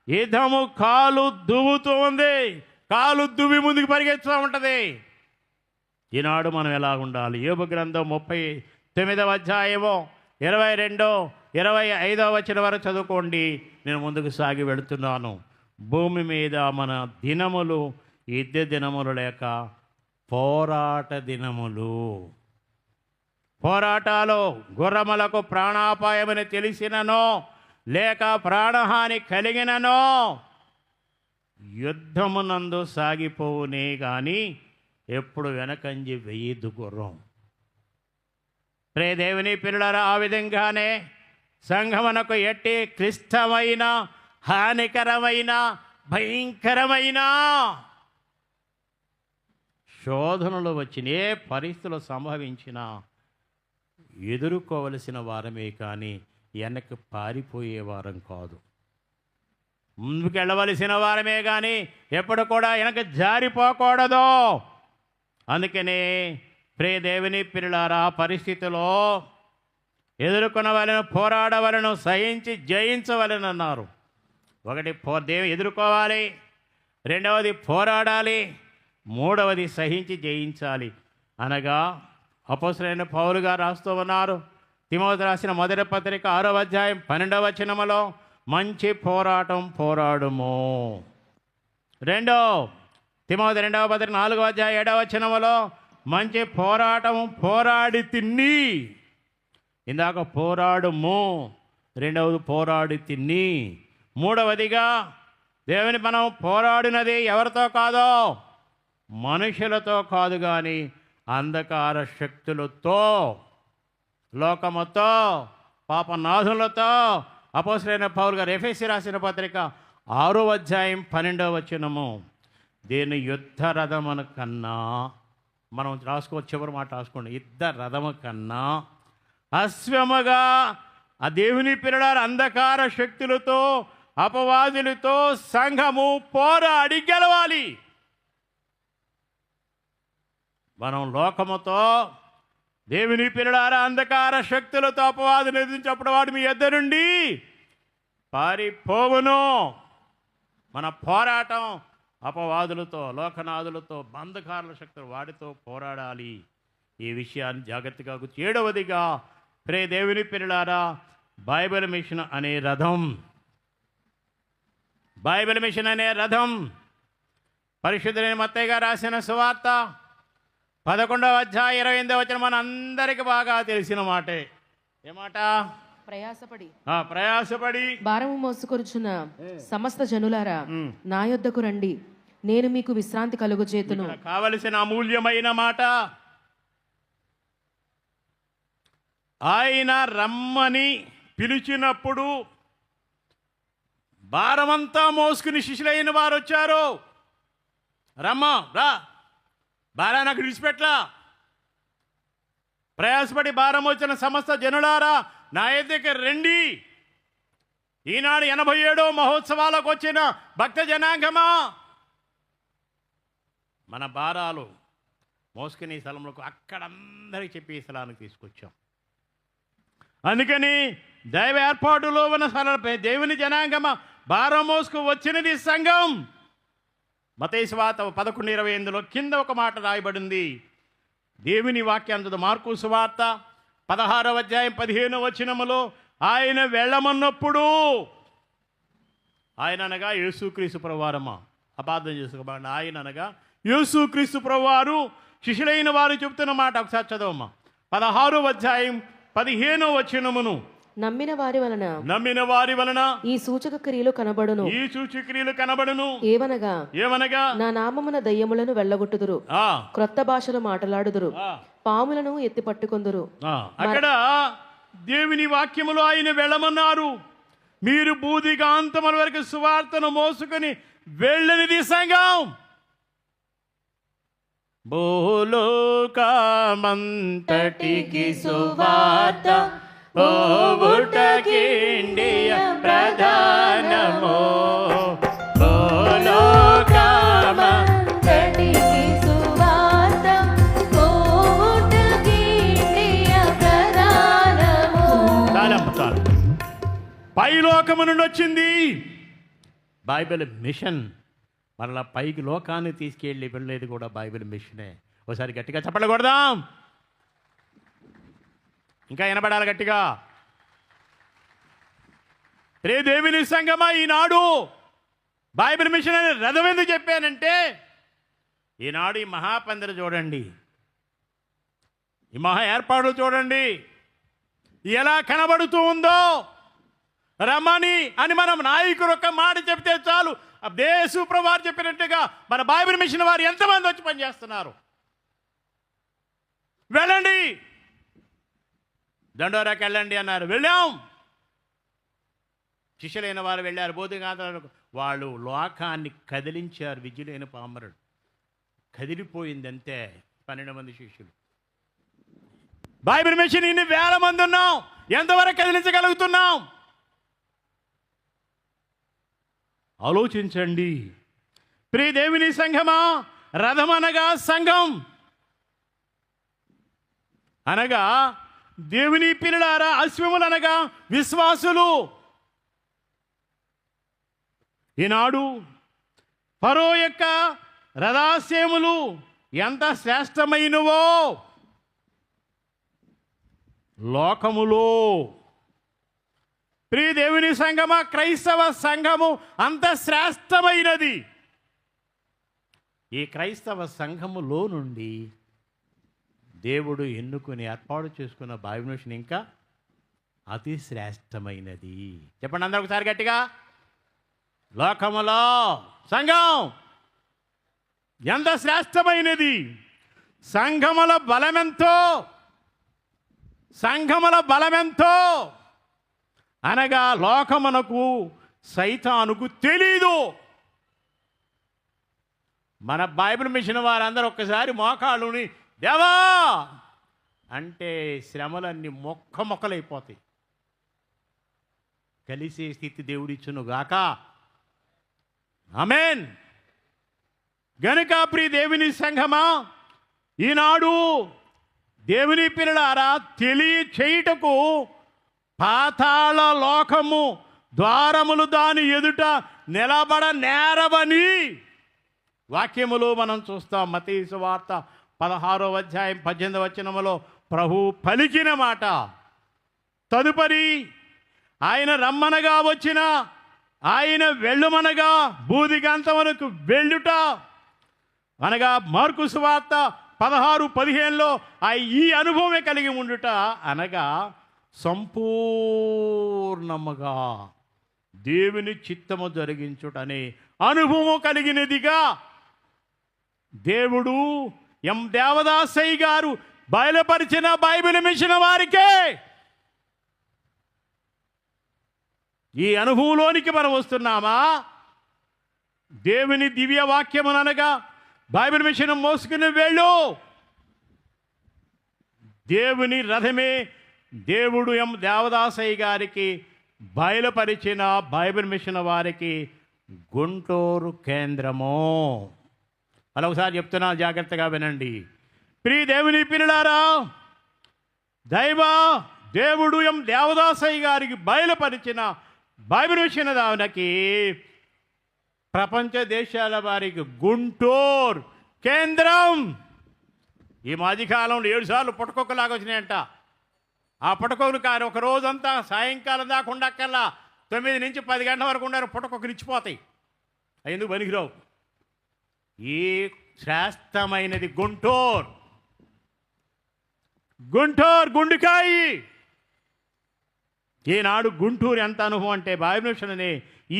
యుద్ధము కాలు దువ్వుతూ ఉంది. కాలు దువ్వి ముందుకు పరిగెత్తుతూ ఉంటుంది. ఈనాడు మనం ఎలా ఉండాలి? యోబు గ్రంథం 39వ అధ్యాయము 22, 25 వచనం వరకు చదువుకోండి. నేను ముందుకు సాగి వెళుతున్నాను. భూమి మీద మన దినములు యుద్ధ దినములు లేక పోరాట దినములు. పోరాటాలు గుర్రములకు ప్రాణాపాయమని తెలిసిననో లేక ప్రాణహాని కలిగిననో యుద్ధమునందు సాగిపోవునే కానీ ఎప్పుడు వెనకంజి వెయ్యిద్దు గుర్రం. దేవుని పిల్లలారా, ఆ విధంగానే సంఘమునకు ఎట్టి క్లిష్టమైన, హానికరమైన, భయంకరమైన శోధనలు వచ్చిన ఏ పరిస్థితులు సంభవించినా ఎదుర్కోవలసిన వారమే కానీ వెనక్కి పారిపోయే వారం కాదు. ముందుకు వెళ్ళవలసిన వారమే కానీ ఎప్పుడు కూడా వెనక జారిపోకూడదు. అందుకనే దేవుని పిల్లలారా, పరిస్థితిలో ఎదుర్కొనవలను, పోరాడవలను, సహించి జయించవలను అన్నారు. ఒకటి దేవుని ఎదుర్కోవాలి, రెండవది పోరాడాలి, మూడవది సహించి జయించాలి. అనగా అపోస్తలుడైన పౌలు గారు రాస్తూ ఉన్నారు. తిమోతి రాసిన మొదటి పత్రిక 6వ అధ్యాయం 12వ వచనములో, మంచి పోరాటం పోరాడుము. రెండో తిమోతి 2వ పత్రిక 4వ అధ్యాయం 7వ వచనములో, మంచి పోరాటం పోరాడి తిన్ని. ఇందాక పోరాడుము, రెండవది పోరాడి తిన్ని. మూడవదిగా దేవుని మనం పోరాడినది ఎవరితో కాదో, మనుషులతో కాదు కానీ అంధకార శక్తులతో, లోకముతో, పాపనాథులతో. అపోస్తలుడైన పౌలు గారు ఎఫెసీ రాసిన పత్రిక 6వ అధ్యాయం 12వ వచనము, దీని యుద్ధ రథమున కన్నా, మనం రాసుకోవచ్చు, చివరి మాట రాసుకోండి, యుద్ధ రథము కన్నా అశ్వముగా ఆ దేవుని పిల్లల అంధకార శక్తులతో, అపవాదులతో సంఘము పోరాడి గెలవాలి. మనం లోకముతో, దేవుని పిల్లలారా, అంధకార శక్తులతో, అపవాదులు ఎదిరించినప్పుడు వాడు మీ ఎద్ద నుండి పారిపోవును. మన పోరాటం అపవాదులతో, లోకనాథులతో, బంధకారుల శక్తులు, వాడితో పోరాడాలి. ఈ విషయాన్ని జాగ్రత్తగా గుర్తు. ఏడవదిగా దేవుని పిల్లలారా, బైబిల్ మిషన్ అనే రథం, బైబిల్ మిషన్ అనే రథం. పరిశుద్ధులైన మత్తయి గారు రాసిన సువార్త 11వ అధ్యాయం 28వ వచనం మన అందరికి బాగా తెలిసిన మాటే. ఏమాట? ప్రయాసపడి భారము మోసుకొరుచున్న సమస్త జనులారా, నా యొద్దకు రండి, నేను మీకు విశ్రాంతి కలుగు చేతును. కావలసిన అమూల్యమైన మాట. ఆయన రమ్మని పిలిచినప్పుడు భారమంతా మోసుకుని శిష్యులైన వారు వచ్చారు. రమ్మ రా, భారాన్ని అక్కడ విడిచిపెట్లా. ప్రయాసపడి భారం వచ్చిన సమస్త జనులారా, నా ఎద్దకు రండి. ఈనాడు 87వ మహోత్సవాలకు వచ్చిన భక్త జనాంగమా, మన భారాలు మోసుకునే స్థలంలో అక్కడందరికి చెప్పి ఈ స్థలానికి తీసుకొచ్చాం. అందుకని దైవ ఏర్పాటులో ఉన్న స్థలంపై దేవుని జనాంగమా భారం మోసుకు వచ్చినది సంఘం. మత్తయి సువార్త 11:28లో కింద ఒక మాట రాయబడింది. దేవుని వాక్యాన్ని మార్కు సువార్త 16వ అధ్యాయం 15వ వచనములో, ఆయన వెళ్ళమన్నప్పుడు, ఆయన అనగా యేసుక్రీస్తు ప్రభువారమ్మా, అపార్థం చేసుకోబడి, ఆయన అనగా యేసుక్రీస్తు ప్రభువారు శిష్యులైన వారు చెబుతున్న మాట ఒకసారి చదవమ్మా. 16వ అధ్యాయం 15వ వచనమును, నమ్మిన వారి వలన ఈ సూచక క్రియలు కనబడును. ఏవనగా నా నామమున దయ్యములను వెళ్ళగొట్టుదురు, క్రొత్త భాషలు మాట్లాడుదురు, పాములను ఎత్తి పట్టుకొందురు. అక్కడ దేవుని వాక్యములో ఆయన వెళ్ళమన్నారు. మీరు భూదిగాంతముల వరకు సువార్తను మోసుకొని వెళ్ళనిది సంఘం. భూలోకమంతటికి సువార్త పోవుటకిండియ ప్రధానమో, భూలోకమంతటికి సువార్త పోవుటకిండియ ప్రధానమో. పైలోక పరలోకము నుండి వచ్చింది బైబిల్ మిషన్. మరలా పైకి లోకాన్ని తీసుకెళ్ళి వెళ్ళేది కూడా బైబిల్ మిషనే. ఒకసారి గట్టిగా చెప్పకూడదాం, ఇంకా వినబడాలి గట్టిగా. రే దేవుని సంగమా, ఈనాడు బైబిల్ మిషన్ అని రథం ఎందుకు చెప్పానంటే, ఈనాడు ఈ మహాపందిర చూడండి, ఈ మహా ఏర్పాట్లు చూడండి ఎలా కనబడుతూ ఉందో. రమణి అని మనం నాయకుడు ఒక్క మాట చెప్తే చాలు, దేశు ప్రభువారు చెప్పినట్టుగా మన బైబిల్ మిషన్ వారు ఎంతమంది వచ్చి పనిచేస్తున్నారు. వెళ్ళండి, దండోరాకి వెళ్ళండి అన్నారు, వెళ్ళాం. శిష్యులైన వారు వెళ్ళారు, బోధిగాంతలకు వాళ్ళు లోకాన్ని కదిలించారు. విద్యులైన పామరుడు కదిలిపోయిందంతే. 12 మంది శిష్యులు. బైబిల్ మిషన్ ఇన్ని వేల మంది ఉన్నాం, ఎంతవరకు కదిలించగలుగుతున్నాం ఆలోచించండి. ప్రియ దేవుని సంఘమా, రథం అనగా సంఘం అనగా దేవుని పిల్లలారా, అశ్వములు అనగా విశ్వాసులు. ఈనాడు ఫరో యొక్క రథాశ్యములు ఎంత శ్రేష్టమైనవో లోకములో ప్రియ దేవుని సంఘమా, క్రైస్తవ సంఘము అంత శ్రేష్టమైనది. ఈ క్రైస్తవ సంఘములో నుండి దేవుడు ఎన్నుకుని ఏర్పాటు చేసుకున్న బైబిల్ మిషన్ ఇంకా అతి శ్రేష్టమైనది. చెప్పండి అందరూ ఒకసారి గట్టిగా. లోకములో సంఘం ఎంత శ్రేష్టమైనది. సంఘముల బలమెంతో, సంఘముల బలమెంతో అనగా లోకమునకు సైతానుకు తెలీదు. మన బైబిల్ మిషన్ వారందరూ ఒక్కసారి మోకాళ్ళుని దేవా అంటే శ్రమలన్నీ మొక్కలైపోతాయి. కలిసే స్థితి దేవుడిచ్చును గాక. ఆమేన్. గనుక ప్రియ దేవుని సంఘమా, ఈనాడు దేవుని పిల్లలారా, తెలియచేయుటకు పాతాళ లోకము ద్వారములు దాని ఎదుట నిలబడ నేరవని వాక్యములో మనం చూస్తాం. మత్తయి సువార్త 16వ అధ్యాయం 18వ వచనములో ప్రభు పలికిన మాట. తదుపరి ఆయన రమ్మనగా వచ్చిన, ఆయన వెళ్ళుమనగా బూదిగంతమునకు వెళ్ళుట అనగా మార్కు సువార్త 16:15లో ఈ అనుభవమే కలిగి ఉండుట అనగా సంపూర్ణముగా దేవుని చిత్తము జరిగించుట అనే అనుభవం కలిగినదిగా దేవుడు దేవదాసయ్య గారు బయలుపరిచిన బైబిల్ మిషన్ వారికే ఈ అనుభవంలోనికి మనం వస్తున్నామా? దేవుని దివ్య వాక్యమునగా బైబిల్ మిషన్ మోసుకుని వెళ్ళు. దేవుని రథమే దేవుడు దేవదాసయ్య గారికి బయలుపరిచిన బైబిల్ మిషన్ వారికి గుంటూరు కేంద్రము. అలా ఒకసారి చెప్తున్నా, జాగ్రత్తగా వినండి. ప్రియ దేవుని పిల్లలారా, దేవుడు దేవదాసయ్య గారికి బయలుపరిచిన బైబిల్ మిషన్ దానికి ప్రపంచ దేశాల వారికి గుంటూరు కేంద్రం. ఈ మధ్యకాలంలో 7 సార్లు పుట్టకొక్కలాగా వచ్చినాయంట. ఆ పుట్టకొక్కలు కానీ ఒక రోజంతా సాయంకాలం దాకా ఉండక్కల్లా 9 నుంచి 10 గంటల వరకు ఉండారు, పుట్టకొక్కలు ఇచ్చిపోతాయి. ఎందుకు పనికిరావు. ఈ శ్రేష్టమైనది గుంటూరు గుండుకాయి. ఈనాడు గుంటూరు ఎంత అనుభవం అంటే బైబిల్ మిషన్ అనే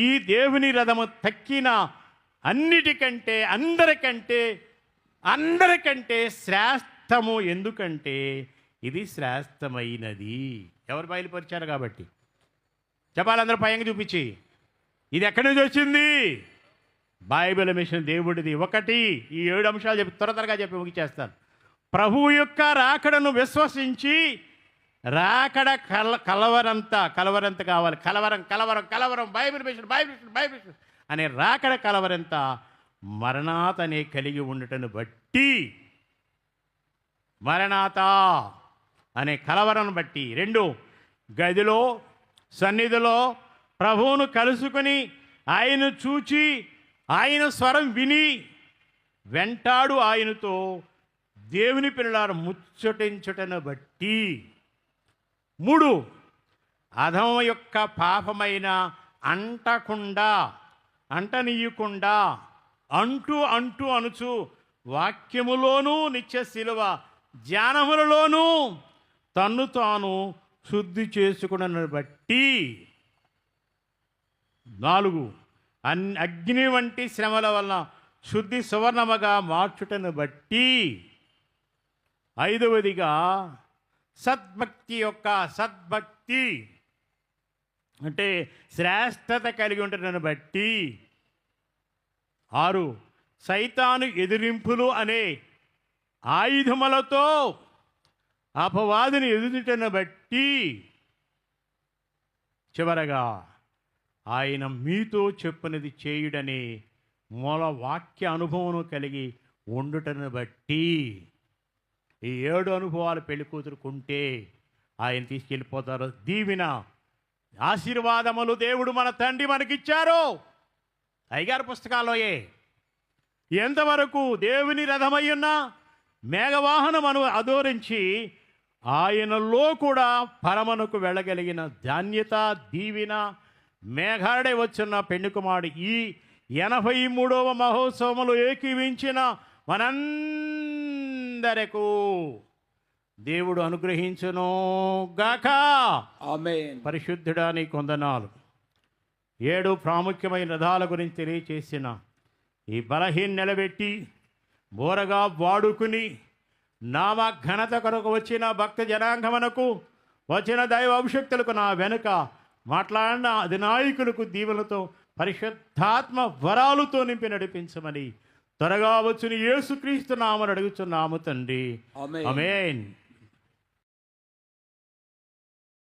ఈ దేవుని రథము తక్కిన అన్నిటికంటే అందరికంటే శ్రేష్టము. ఎందుకంటే ఇది శ్రేష్టమైనది. ఎవరు బయలుపరిచారు కాబట్టి చెప్పాలందరూ పైకి చూపించి, ఇది ఎక్కడి నుంచి వచ్చింది? బైబిల్ మిషన్ దేవుడిది. ఒకటి, ఈ 7 అంశాలు చెప్పి త్వరగా చెప్పి ముగిచేస్తాను. ప్రభువు యొక్క రాకడను విశ్వసించి, రాకడ కలవరంత కావాలి, కలవరం బైబిల్ మిషన్ అనే రాకడ కలవరంత మరణాత అనే కలిగి ఉండటను బట్టి, మరణాత అనే కలవరం బట్టి, 2 గదిలో సన్నిధిలో ప్రభువును కలుసుకొని ఆయన చూచి ఆయన స్వరం విని వెంటాడు ఆయనతో దేవుని పిల్లల ముచ్చటించుటను బట్టి. 3, అధమ యొక్క పాపమైన అంటనీయకుండా అంటూ అనుచు వాక్యములోనూ నిత్య శిలువ ధ్యానములలోనూ తన్ను తాను శుద్ధి చేసుకున్నను బట్టి. 4, అగ్ని వంటి శ్రమల వల్ల శుద్ధి సువర్ణముగా మార్చుటను బట్టి. 5వదిగా సద్భక్తి అంటే శ్రేష్టత కలిగి ఉంటున్నను బట్టి. 6, సైతాను ఎదిరింపులు అనే ఆయుధములతో అపవాదిని ఎదురుటను బట్టి. చివరగా ఆయన మీతో చెప్పినది చేయుడని మూల వాక్య అనుభవం కలిగి ఉండుటను బట్టి. ఈ 7 అనుభవాలు పెళ్లి కూతురుకుంటే ఆయన తీసుకెళ్ళిపోతారు. దీవెన ఆశీర్వాదములు దేవుడు మన తండ్రి మనకిచ్చారు. అయ్యగారి పుస్తకాల్లోయే ఎంతవరకు దేవుని రథమయ్యున్న మేఘవాహనమును అదోరించి ఆయనలో కూడా పరమనకు వెళ్ళగలిగిన ధాన్యత దీవెన మేఘాడే వచ్చిన పెళ్లి కుమారుడు ఈ 83వ మహోత్సవములు ఏకీవించిన మనందరకు దేవుడు అనుగ్రహించును గాక. ఆమేన్. పరిశుద్ధుడా నీ కొందనాలు. 7 ప్రాముఖ్యమైన రథాల గురించి తెలియచేసిన ఈ బలహీన నిలబెట్టి బోరగా వాడుకుని నామ ఘనత కొరకు వచ్చిన భక్త జనాంగమునకు వచ్చిన దైవ అభిషక్తులకు నా వెనుక మాట్లాడిన అధినాయకులకు దీవెనలతో పరిశుద్ధాత్మ వరాలతో నింపి నడిపించమని త్వరగా వచ్చిన యేసుక్రీస్తు నామమున అడుగుచున్నాము తండ్రి. ఆమేన్. ఆమేన్.